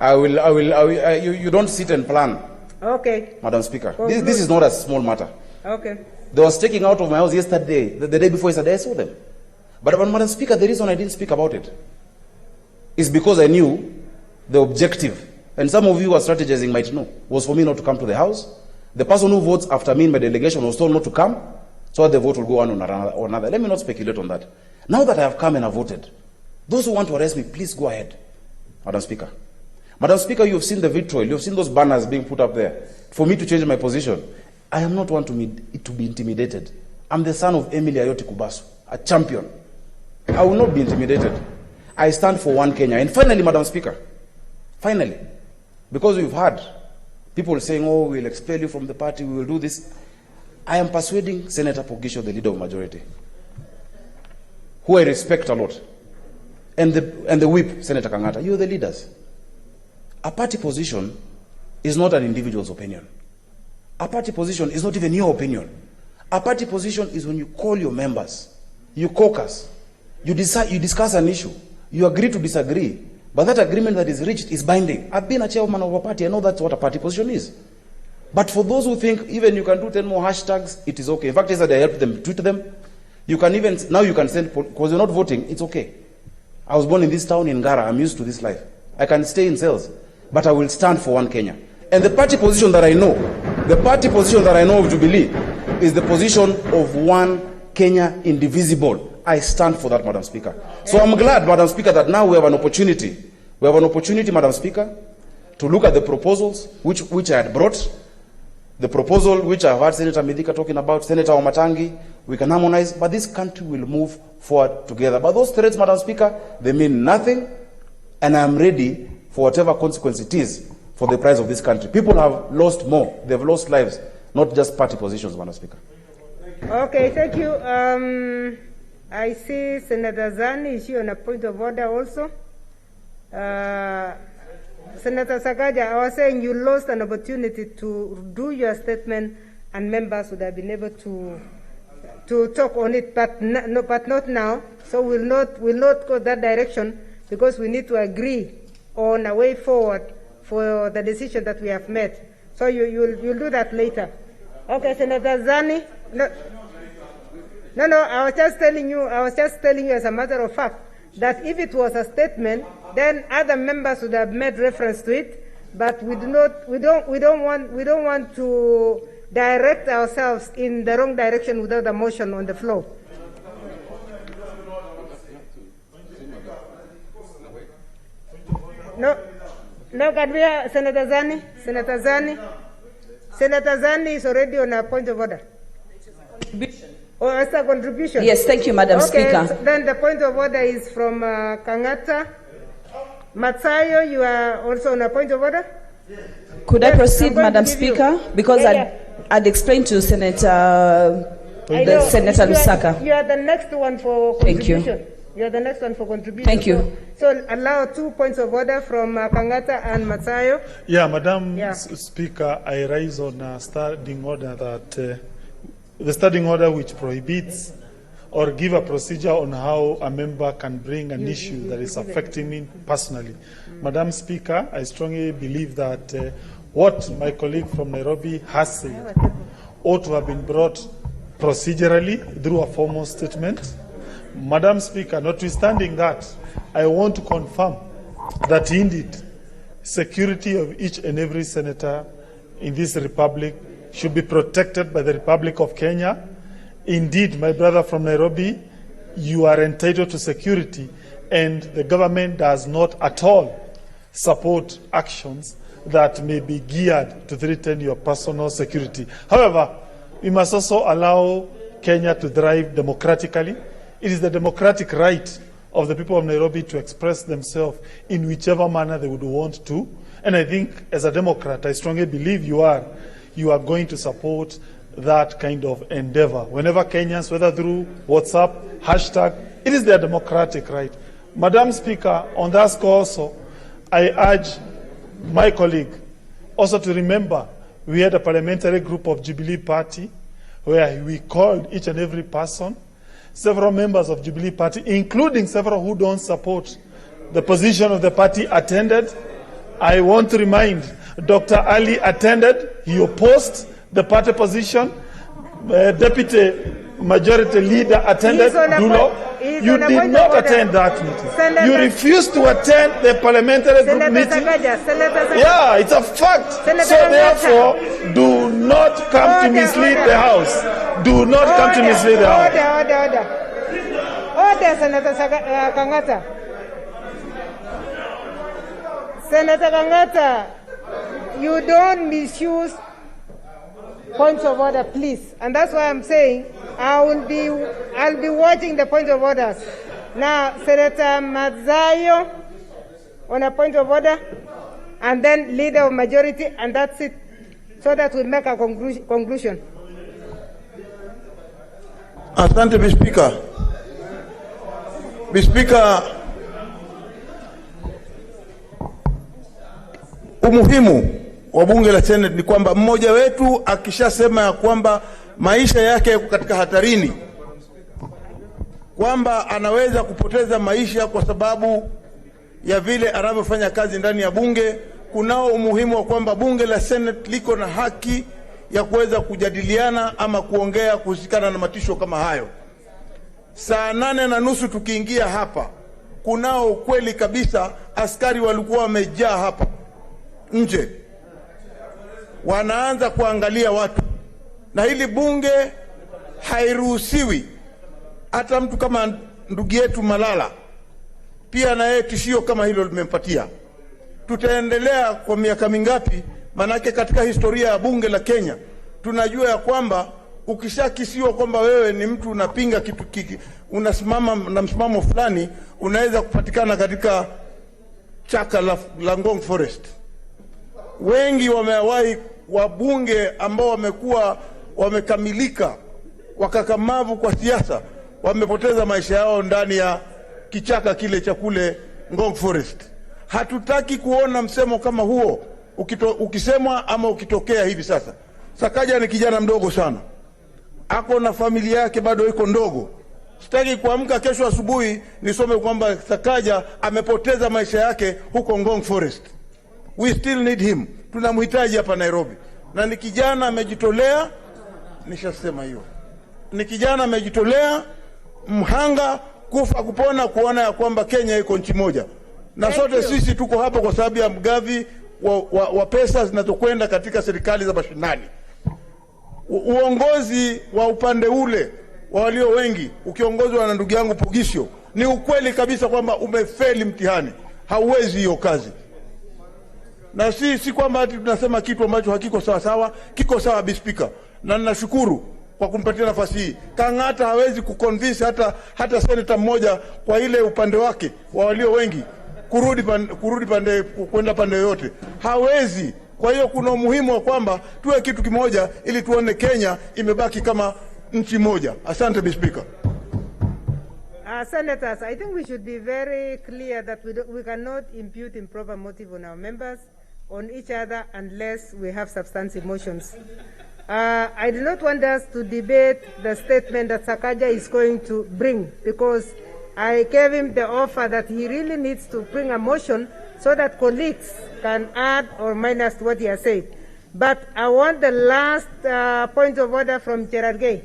You don't sit and plan. Okay. Madam Speaker, this is not a small matter. Okay. They was taking out of my house yesterday, the day before yesterday, I saw them. But Madam Speaker, the reason I didn't speak about it is because I knew the objective, and some of you who are strategizing might know, was for me not to come to the House. The person who votes after me in my delegation was told not to come, so that the vote will go on or another. Let me not speculate on that. Now that I have come and have voted, those who want to arrest me, please go ahead, Madam Speaker. Madam Speaker, you have seen the vitriol, you have seen those banners being put up there. For me to change my position, I am not one to be intimidated. I'm the son of Emily Ayoti Kubasu, a champion. I will not be intimidated. I stand for one Kenya. And finally, Madam Speaker, finally, because we've heard people saying, oh, we'll expel you from the party, we will do this. I am persuading Senator Pogisho, the leader of majority, who I respect a lot, and the whip, Senator Kangata. You're the leaders. A party position is not an individual's opinion. A party position is not even your opinion. A party position is when you call your members, you caucus, you discuss an issue, you agree to disagree, but that agreement that is reached is binding. I've been a chairman of a party, I know that's what a party position is. But for those who think even you can do 10 more hashtags, it is okay. In fact, yesterday I helped them tweet them. You can even, now you can send, because you're not voting, it's okay. I was born in this town in Ngara, I'm used to this life. I can stay in cells, but I will stand for one Kenya. And the party position that I know, of Jubilee, is the position of one Kenya indivisible. I stand for that, Madam Speaker. So I'm glad, Madam Speaker, that now we have an opportunity. We have an opportunity, Madam Speaker, to look at the proposals which I had brought. The proposal which I've heard Senator Midika talking about, Senator Omatangi, we can harmonize, but this country will move forward together. But those threats, Madam Speaker, they mean nothing, and I'm ready for whatever consequence it is for the price of this country. People have lost more. They've lost lives, not just party positions, Madam Speaker. Okay, thank you. I see Senator Zani, is she on a point of order also? Senator Sakaja, I was saying you lost an opportunity to do your statement and members would have been able to talk on it, but not now. So we'll not go that direction because we need to agree on a way forward for the decision that we have made. So you'll do that later. Okay, Senator Zani. No, I was just telling you as a matter of fact that if it was a statement, then other members would have made reference to it, but we don't want to direct ourselves in the wrong direction without a motion on the floor. No, can we have Senator Zani? Senator Zani is already on a point of order. Oh, as a contribution? Yes, thank you, Madam Speaker. So then the point of order is from Kangata. Matsayo, you are also on a point of order? Could I proceed, Madam Speaker? Because I'd explained to Senator Lusaka. You are the next one for contribution. Thank you. You are the next one for contribution. Thank you. So allow 2 points of order from Kangata and Matsayo. Yeah, Madam Speaker, I rise on a standing order that the standing order which prohibits or give a procedure on how a member can bring an issue that is affecting me personally. Madam Speaker, I strongly believe that what my colleague from Nairobi has said ought to have been brought procedurally through a formal statement. Madam Speaker, notwithstanding that, I want to confirm that indeed security of each and every senator in this republic should be protected by the Republic of Kenya. Indeed, my brother from Nairobi, you are entitled to security, and the government does not at all support actions that may be geared to threaten your personal security. However, we must also allow Kenya to thrive democratically. It is the democratic right of the people of Nairobi to express themselves in whichever manner they would want to. And I think, as a Democrat, I strongly believe you are going to support that kind of endeavor. Whenever Kenyans, whether through WhatsApp, hashtag, it is their democratic right. Madam Speaker, on that score also, I urge my colleague also to remember we had a parliamentary group of Jubilee Party where we called each and every person. Several members of Jubilee Party, including several who don't support the position of the party, attended. I want to remind Dr. Ali attended. He opposed the party position. Deputy Majority Leader attended. You did not attend that meeting. You refused to attend the parliamentary group meeting. Yeah, it's a fact. So therefore, do not come to mislead the House. Do not come to mislead the House. Order, Senator Kangata. Senator Kangata, you don't misuse points of order, please. And that's why I'm saying I'll be watching the points of orders. Now, Senator Mazayo on a point of order, and then Leader of Majority, and that's it, so that we make a conclusion. Asante, Mr. Speaker. Mr. Speaker, umuhimu wa bunge la Senate ni kwamba mmoja wetu akishasema ya kwamba maisha yake yako katika hatarini, kwamba anaweza kupoteza maisha kwa sababu ya vile anavyofanya kazi ndani ya bunge, kunao umuhimu wa kwamba bunge la Senate liko na haki ya kuweza kujadiliana ama kuongea kuhusikana na matisho kama hayo. Saa 8:30 tukiingia hapa, kunao kweli kabisa askari walikuwa wamejaa hapa nje, wanaanza kuangalia watu, na hili bunge hairuhusiwi. Hata mtu kama ndugu yetu Malala pia na yeye tishio kama hilo limempatia. Tutaendelea kwa miaka mingapi? Manake katika historia ya bunge la Kenya tunajua ya kwamba ukishakisiwa kwamba wewe ni mtu unapinga kitu unasimama na msimamo fulani, unaweza kupatikana katika chaka la Ngong Forest. Wengi wamewahi wabunge ambao wamekuwa wamekamilika wakakamavu kwa siasa, wamepoteza maisha yao ndani ya kichaka kile cha kule Ngong Forest. Hatutaki kuona msemo kama huo ukisemwa ama ukitokea hivi sasa. Sakaja ni kijana mdogo sana, ako na familia yake bado iko ndogo. Sitaki kuamka kesho asubuhi nisome kwamba Sakaja amepoteza maisha yake huko Ngong Forest. We still need him. Tunamhitaji hapa Nairobi. Na ni kijana amejitolea, nishasema hiyo. Ni kijana amejitolea, mhanga, kufa kupona, kuona ya kwamba Kenya iko nchi moja. Na sote sisi tuko hapa kwa sababu ya mgavi wa pesa zinazokwenda katika serikali za mashinani. Uongozi wa upande ule wa walio wengi ukiongozwa na ndugu yangu Pugisho, ni ukweli kabisa kwamba umefeli mtihani. Hauwezi hiyo kazi. Na si kwamba ati tunasema kitu ambacho hakiko sawa sawa, kiko sawa, Mr. Speaker. Na ninashukuru kwa kumpatia nafasi hii. Kangata hawezi kuconvince hata senator mmoja kwa ile upande wake wa walio wengi kurudi pande kwenda pande yote. Hawezi. Kwa hiyo kuna umuhimu wa kwamba tuwe kitu kimoja ili tuone Kenya imebaki kama nchi moja. Asante, Mr. Speaker. Senators, I think we should be very clear that we cannot impute improper motive on our members, on each other, unless we have substantive motions. I do not want us to debate the statement that Sakaja is going to bring, because I gave him the offer that he really needs to bring a motion so that colleagues can add or minus to what he has said. But I want the last point of order from Gerard Gay.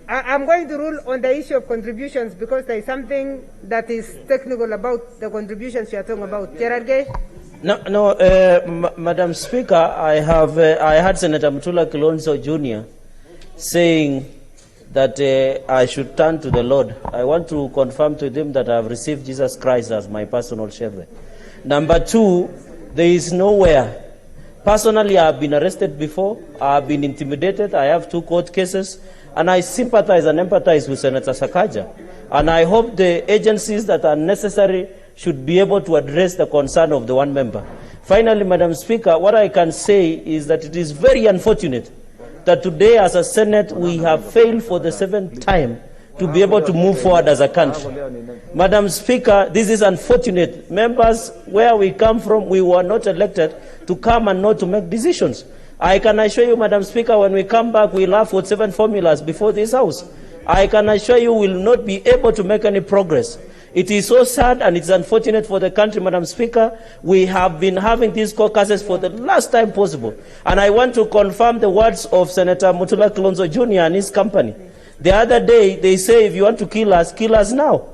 I'm going to rule on the issue of contributions because there is something that is technical about the contributions you are talking about. Gerard Gay? Madam Speaker, I heard Senator Mutula Kilonzo Jr. saying that I should turn to the Lord. I want to confirm to them that I have received Jesus Christ as my personal shepherd. Number two, there is nowhere. Personally, I have been arrested before. I have been intimidated. I have 2 court cases. And I sympathize and empathize with Senator Sakaja. And I hope the agencies that are necessary should be able to address the concern of the one member. Finally, Madam Speaker, what I can say is that it is very unfortunate that today as a Senate we have failed for the 7th time to be able to move forward as a country. Madam Speaker, this is unfortunate. Members, where we come from, we were not elected to come and not to make decisions. I can assure you, Madam Speaker, when we come back, we'll have 47 formulas before this House. I can assure you we will not be able to make any progress. It is so sad and it's unfortunate for the country, Madam Speaker. We have been having these caucuses for the last time possible. And I want to confirm the words of Senator Mutula Kilonzo Jr. and his company. The other day, they say, if you want to kill us now.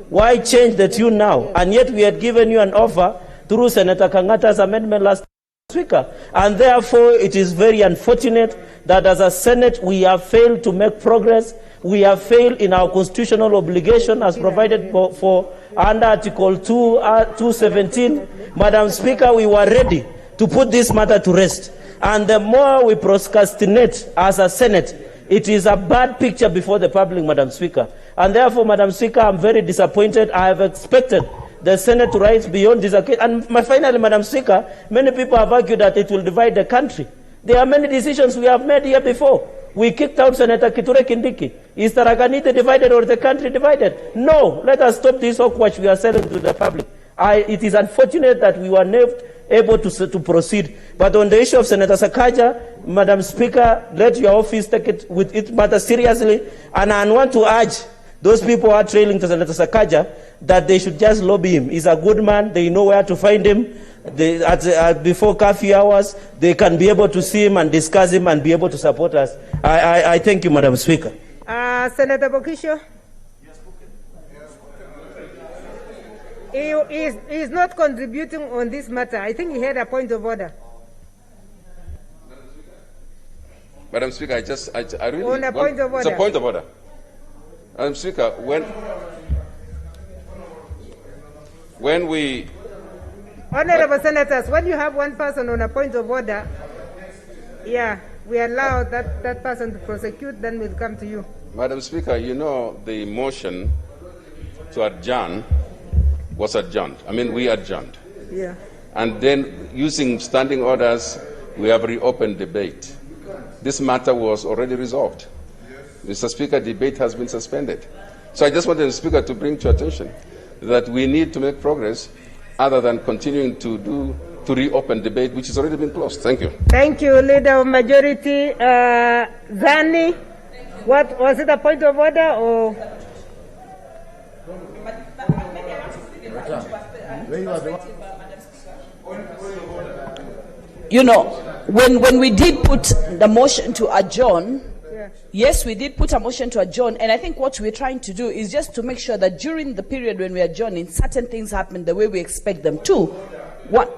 Why change the tune now? And yet we had given you an offer through Senator Kangata's amendment last Speaker. And therefore, it is very unfortunate that as a Senate, we have failed to make progress. We have failed in our constitutional obligation as provided for under Article 217. Madam Speaker, we were ready to put this matter to rest. And the more we procrastinate as a Senate, it is a bad picture before the public, Madam Speaker. And therefore, Madam Speaker, I'm very disappointed. I have expected the Senate to rise beyond this. And finally, Madam Speaker, many people have argued that it will divide the country. There are many decisions we have made here before. We kicked out Senator Kithure Kindiki. Is Tarakanite divided or the country divided? No. Let us stop this hogwash we are selling to the public. It is unfortunate that we were never able to proceed. But on the issue of Senator Sakaja, Madam Speaker, let your office take it with it matter seriously. And I want to urge those people who are trailing to Senator Sakaja that they should just lobby him. He's a good man. They know where to find him. Before curfew hours, they can be able to see him and discuss him and be able to support us. I thank you, Madam Speaker. Senator Bokisho? He is not contributing on this matter. I think he had a point of order. Madam Speaker, I really on a point of order. It's a point of order. Madam Speaker, when we... Honorable Senators, when you have one person on a point of order, yeah, we allow that person to prosecute, then we'll come to you. Madam Speaker, you know the motion to adjourn was adjourned. I mean, we adjourned. Yeah. And then using standing orders, we have reopened debate. This matter was already resolved. Mr. Speaker, debate has been suspended. So I just wanted the Speaker to bring to your attention that we need to make progress other than continuing to reopen debate, which has already been closed. Thank you. Thank you, Leader of Majority. Zani, what was it, a point of order or? You know, when we did put the motion to adjourn, yes, we did put a motion to adjourn, and I think what we're trying to do is just to make sure that during the period when we are adjourning, certain things happen the way we expect them to. What?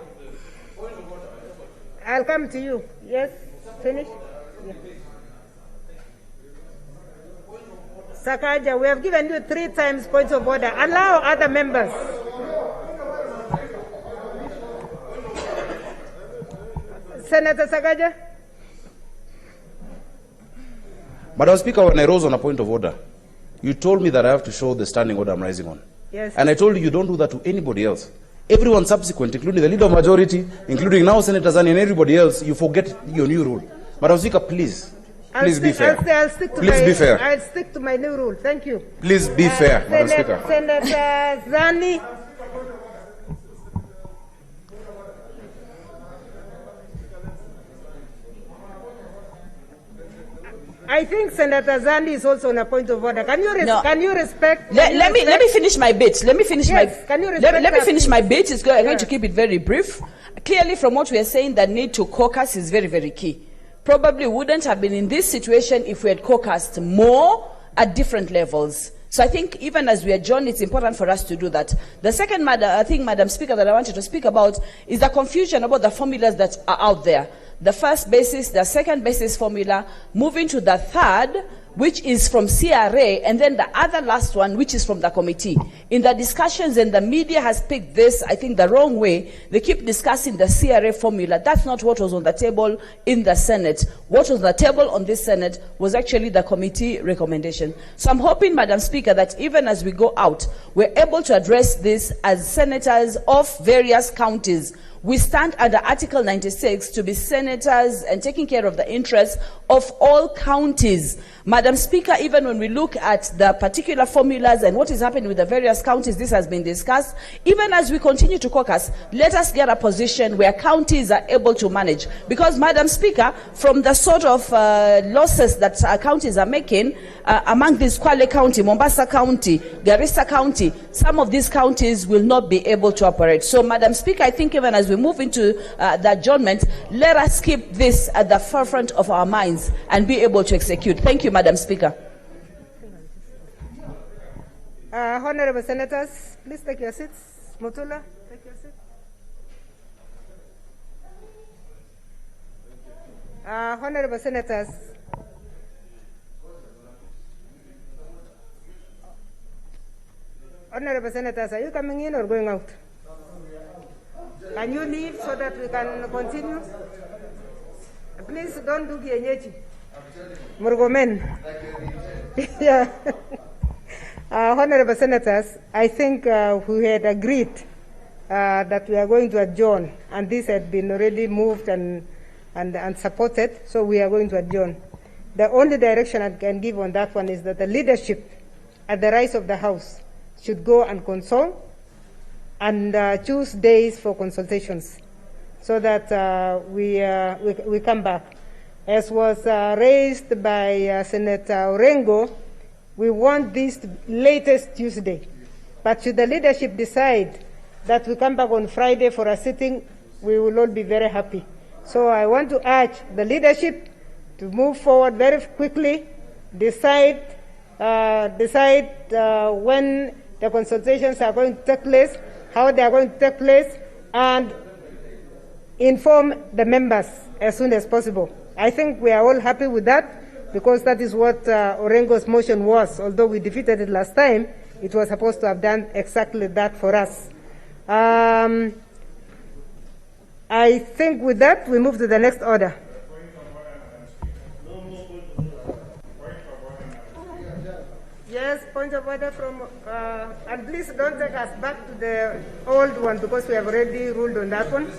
I'll come to you. Yes, finish. Yeah. Sakaja, we have given you 3 times points of order. Allow other members. Senator Sakaja. Madam Speaker, when I rose on a point of order, you told me that I have to show the standing order I'm rising on. Yes. And I told you don't do that to anybody else. Everyone subsequent, including the Leader of Majority, including now Senator Zani and everybody else, you forget your new rule. Madam Speaker, please be fair. I'll stick to please be fair. I'll stick to my new rule. Thank you. Please be fair, Madam Speaker. Senator Zani. I think Senator Zandi is also on a point of order. Can you respect? Let me finish my bit. Let me finish Yes, can you respect let me that, finish please? my bit. I'm going to keep it very brief. Clearly, from what we are saying, the need to caucus is very, very key. Probably wouldn't have been in this situation if we had caucused more at different levels. So I think even as we adjourn, it's important for us to do that. The second matter, I think, Madam Speaker, that I wanted to speak about is the confusion about the formulas that are out there. The first basis, the second basis formula, moving to the third, which is from CRA, and then the other last one, which is from the committee. In the discussions, and the media has picked this, I think, the wrong way. They keep discussing the CRA formula. That's not what was on the table in the Senate. What was on the table on this Senate was actually the committee recommendation. So I'm hoping, Madam Speaker, that even as we go out, we're able to address this as senators of various counties. We stand under Article 96 to be senators and taking care of the interests of all counties. Madam Speaker, even when we look at the particular formulas and what is happening with the various counties, this has been discussed. Even as we continue to caucus, let us get a position where counties are able to manage. Because, Madam Speaker, from the sort of losses that counties are making, among these Kwale County, Mombasa County, Garissa County, some of these counties will not be able to operate. So, Madam Speaker, I think even as we move into the adjournment, let us keep this at the forefront of our minds and be able to execute. Thank you, Madam Speaker. Honorable Senators, please take your seats. Mutula, take your seat. Honorable Senators, are you coming in or going out? Can you leave so that we can continue? Please don't do kienyeji. Murgomen. Yeah. Honorable Senators, I think we had agreed that we are going to adjourn, and this had been already moved and supported, so we are going to adjourn. The only direction I can give on that one is that the leadership at the rise of the House should go and consult and choose days for consultations so that we come back. As was raised by Senator Orengo, we want this to latest Tuesday. But should the leadership decide that we come back on Friday for a sitting, we will all be very happy. So I want to urge the leadership to move forward very quickly, decide when the consultations are going to take place, how they are going to take place, and inform the members as soon as possible. I think we are all happy with that because that is what Orengo's motion was. Although we defeated it last time, it was supposed to have done exactly that for us. I think with that, we move to the next order. Yes, point of order from, and please don't take us back to the old one because we have already ruled on that one.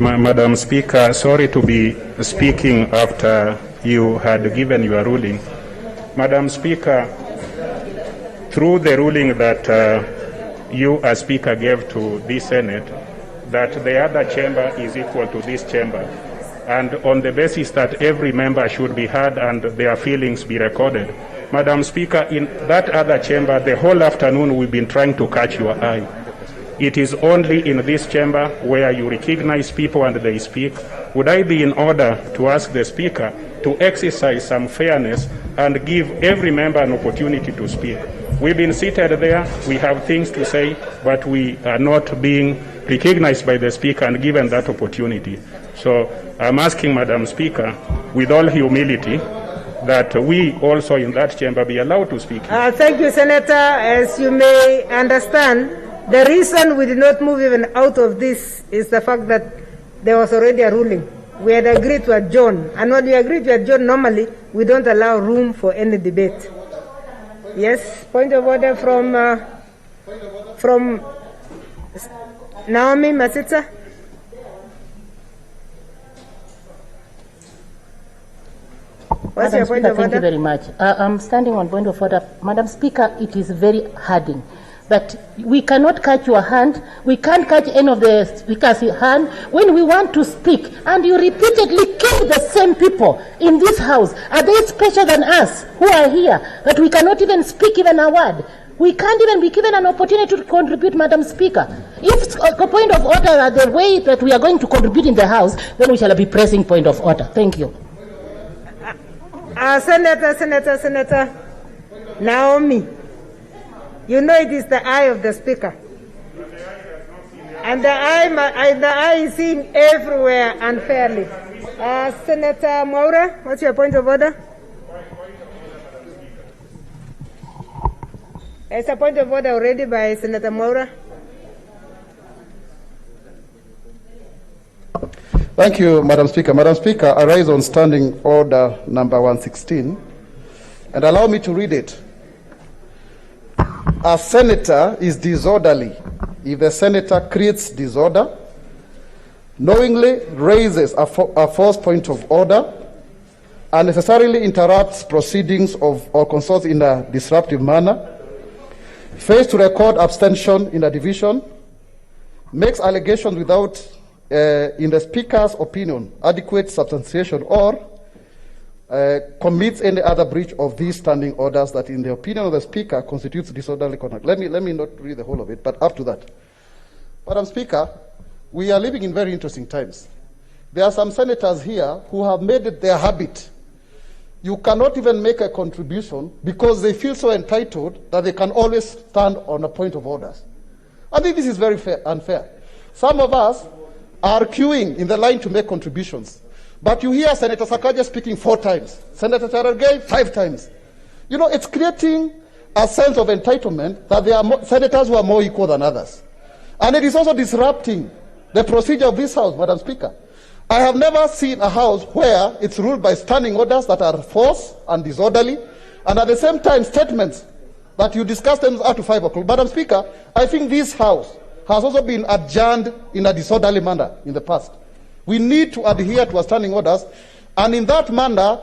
Madam Speaker, sorry to be speaking after you had given your ruling. Madam Speaker, through the ruling that you as Speaker gave to this Senate, that the other chamber is equal to this chamber, and on the basis that every member should be heard and their feelings be recorded. Madam Speaker, in that other chamber, the whole afternoon we've been trying to catch your eye. It is only in this chamber where you recognize people and they speak. Would I be in order to ask the Speaker to exercise some fairness and give every member an opportunity to speak? We've been seated there, we have things to say, but we are not being recognized by the Speaker and given that opportunity. So I'm asking, Madam Speaker, with all humility, that we also in that chamber be allowed to speak. Thank you, Senator. As you may understand, the reason we did not move even out of this is the fact that there was already a ruling. We had agreed to adjourn, and when we agree to adjourn, normally we don't allow room for any debate. Yes, point of order from Naomi Masitsa. What's your point of order? Thank you very much. I'm standing on point of order. Madam Speaker, it is very hardening that we cannot catch your hand, we can't catch any of the speaker's hand when we want to speak, and you repeatedly kill the same people in this house. Are they special than us who are here, that we cannot even speak even a word? We can't even be given an opportunity to contribute, Madam Speaker. If a point of order are the way that we are going to contribute in the House, then we shall be pressing point of order. Thank you. Senator Naomi, you know it is the eye of the Speaker. And the eye is seen everywhere unfairly. Senator Maura, what's your point of order? It's a point of order already by Senator Maura. Thank you, Madam Speaker. Madam Speaker, I rise on standing order number 116, and allow me to read it. A senator is disorderly if the senator creates disorder, knowingly raises a false point of order, unnecessarily interrupts proceedings or consults in a disruptive manner, fails to record abstention in a division, makes allegations without, in the Speaker's opinion, adequate substantiation, or commits any other breach of these standing orders that, in the opinion of the Speaker, constitutes disorderly conduct. Let me not read the whole of it, but up to that. Madam Speaker, we are living in very interesting times. There are some senators here who have made it their habit. You cannot even make a contribution because they feel so entitled that they can always stand on a point of orders. I think this is very unfair. Some of us are queuing in the line to make contributions. But you hear Senator Sakaja speaking 4 times, Senator Cherargei 5 times. You know, it's creating a sense of entitlement that there are senators who are more equal than others. And it is also disrupting the procedure of this House, Madam Speaker. I have never seen a House where it's ruled by standing orders that are false and disorderly, and at the same time statements that you discuss them up to 5 o'clock. Madam Speaker, I think this House has also been adjourned in a disorderly manner in the past. We need to adhere to our standing orders, and in that manner,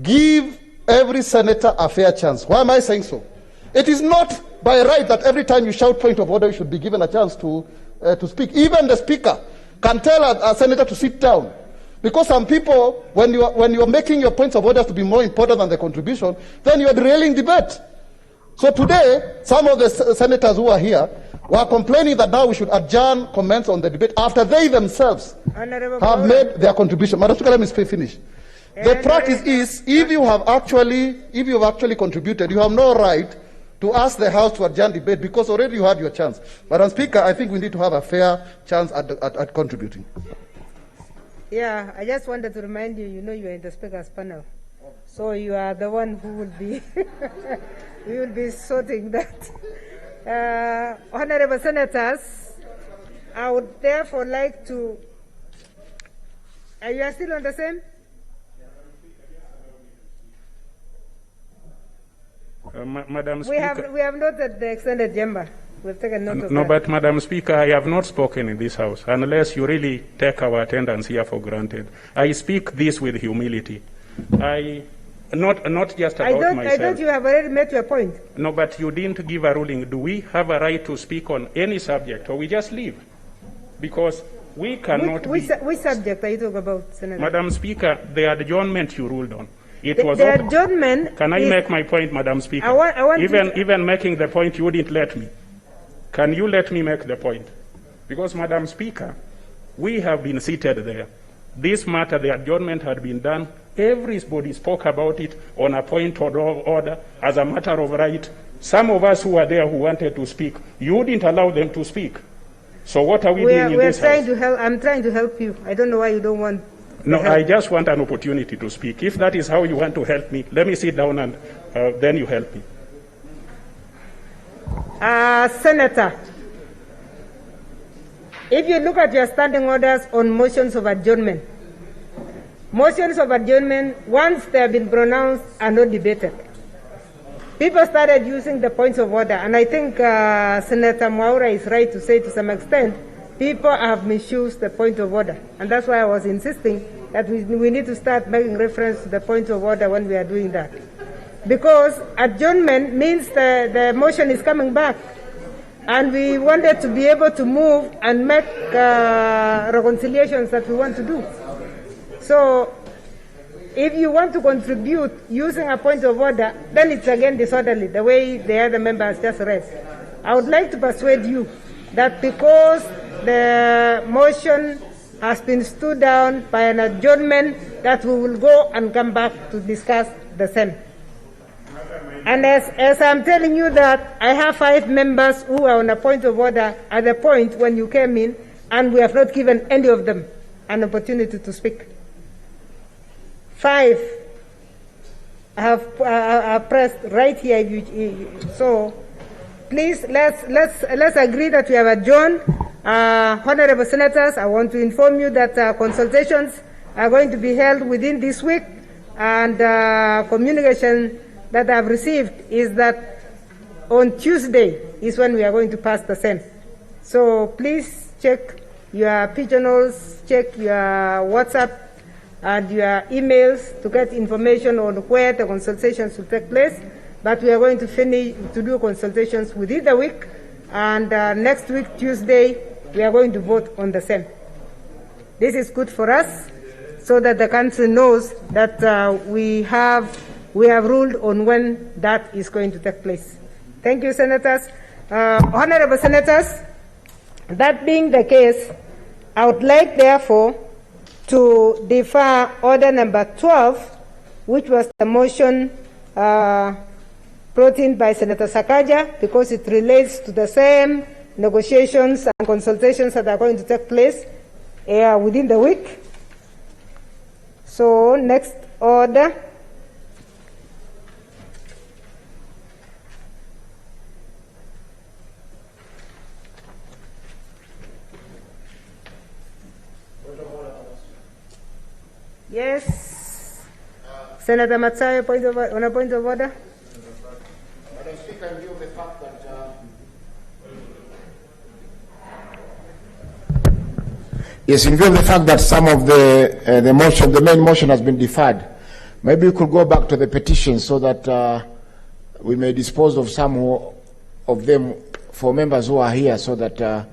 give every senator a fair chance. Why am I saying so? It is not by right that every time you shout point of order, you should be given a chance to speak. Even the Speaker can tell a senator to sit down. Because some people, when you are making your points of order to be more important than the contribution, then you are derailing debate. So today, some of the senators who are here were complaining that now we should adjourn comments on the debate after they themselves have made their contribution. Madam Speaker, let me finish. The practice is, if you have actually contributed, you have no right to ask the House to adjourn debate because already you had your chance. Madam Speaker, I think we need to have a fair chance at contributing. Yeah, I just wanted to remind you, you know you are in the Speaker's panel. So you are the one who will be, we will be sorting that. Honorable Senators, I would therefore like to, are you still on the same? Madam Speaker. We have noted the extended chamber. We've taken note of No, that. but Madam Speaker, I have not spoken in this House unless you really take our attendance here for granted. I speak this with humility. Not just about myself. I thought you have already made your point. No, but you didn't give a ruling. Do we have a right to speak on any subject, or we just leave? Because we cannot Which subject are you talking about, Senator? Madam Speaker, the adjournment you ruled on. The adjournment. Can I make my point, Madam Speaker? I want even making the point, you wouldn't let me. Can you let me make the point? Because, Madam Speaker, we have been seated there. This matter, the adjournment had been done. Everybody spoke about it on a point of order as a matter of right. Some of us who were there who wanted to speak, you didn't allow them to speak. So what are we doing in this house? I'm trying to help you. I don't know why you don't want. No, I just want an opportunity to speak. If that is how you want to help me, let me sit down and then you help me. Senator, if you look at your standing orders on motions of adjournment, once they have been pronounced, are not debated. People started using the points of order, and I think Senator Maura is right to say to some extent, people have misused the point of order. And that's why I was insisting that we need to start making reference to the point of order when we are doing that. Because adjournment means the motion is coming back. And we wanted to be able to move and make reconciliations that we want to do. So if you want to contribute using a point of order, then it's again disorderly, the way the other members just read. I would like to persuade you that because the motion has been stood down by an adjournment, that we will go and come back to discuss the same. And as I'm telling you that I have 5 members who are on a point of order at the point when you came in, and we have not given any of them an opportunity to speak. 5 have pressed right here. So please let's agree that we have adjourned. Honorable Senators, I want to inform you that consultations are going to be held within this week, and communication that I've received is that on Tuesday is when we are going to pass the same. So please check your pigeonholes, check your WhatsApp and your emails to get information on where the consultations will take place. But we are going to finish to do consultations within the week, and next week, Tuesday, we are going to vote on the same. This is good for us, so that the country knows that we have ruled on when that is going to take place. Thank you, Senators. Honorable Senators, that being the case, I would like, therefore, to defer order number 12, which was the motion brought in by Senator Sakaja, because it relates to the same negotiations and consultations that are going to take place within the week. So, next order. Yes. Senator Matsayo, on a point of order. Madam Speaker, in view of the fact that yes, in view of the fact that some of the main motion has been deferred, maybe we could go back to the petition so that we may dispose of some of them for members who are here, so that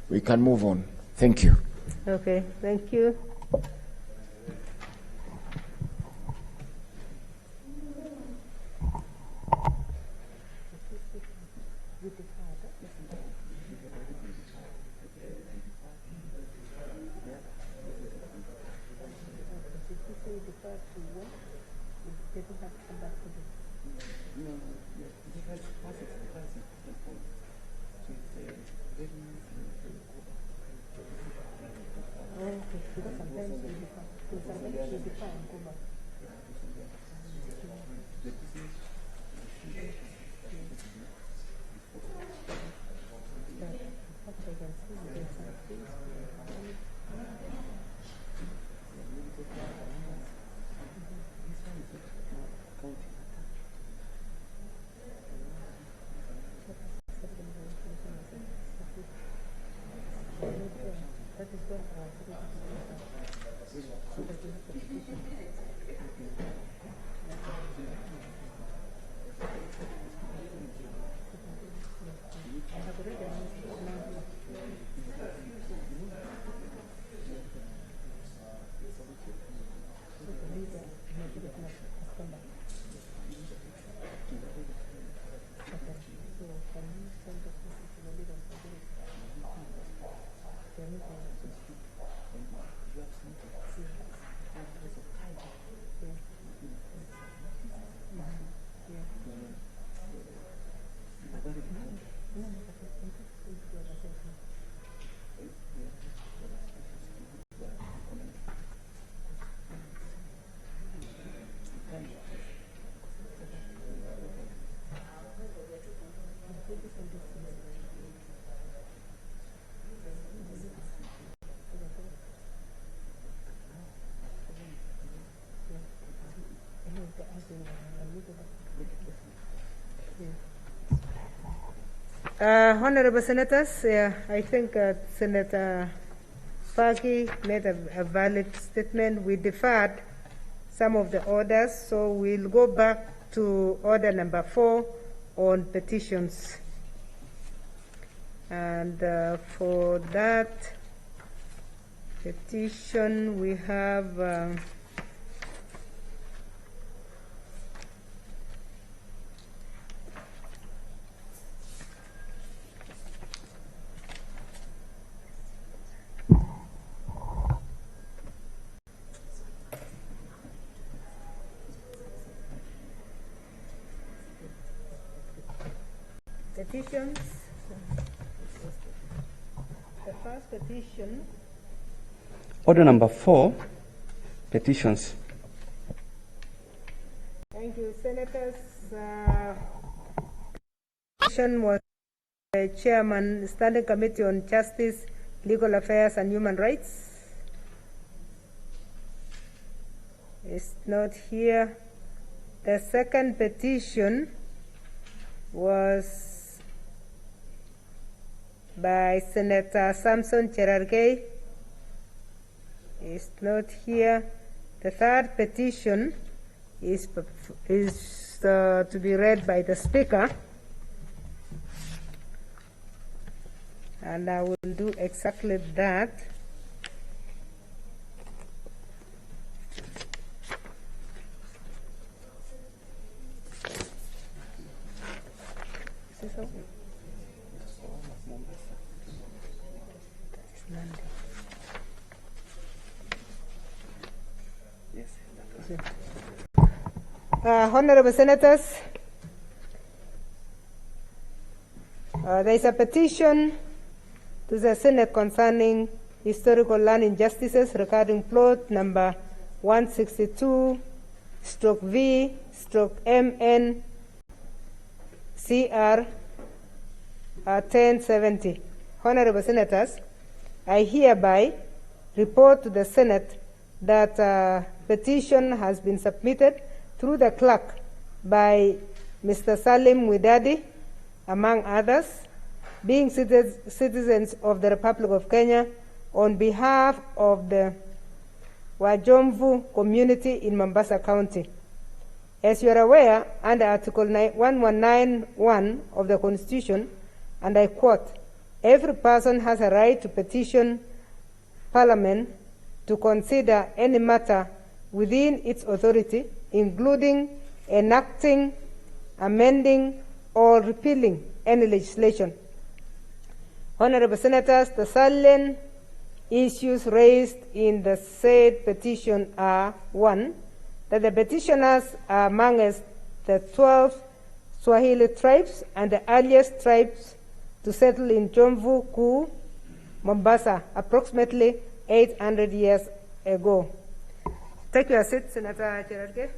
we can move on. Thank you. Okay, thank you. Honorable Senators, I think Senator Faki made a valid statement. We deferred some of the orders, so we'll go back to order number 4 on petitions. And for that petition, we have petitions. The first petition. Order number 4, petitions. Thank you, Senators. Petition was Chairman, Standing Committee on Justice, Legal Affairs and Human Rights. It's not here. The second petition was by Senator Samson Cherargei. Is not here. The third petition is to be read by the Speaker, and I will do exactly that. Is this all? Honorable Senators, there is a petition to the Senate concerning historical land injustices regarding plot number 162/V/MN CR 1070. Honorable Senators, I hereby report to the Senate that a petition has been submitted through the clerk by Mr. Salim Widadi, among others, being citizens of the Republic of Kenya, on behalf of the Wajomvu community in Mombasa County. As you are aware, under Article 1191 of the Constitution, and I quote, "Every person has a right to petition Parliament to consider any matter within its authority, including enacting, amending, or repealing any legislation." Honorable Senators, the salient issues raised in the said petition are: 1, that the petitioners are amongst the 12 Swahili tribes and the earliest tribes to settle in Jomvu Kuu, Mombasa, approximately 800 years ago. Take your seat, Senator Cherargei.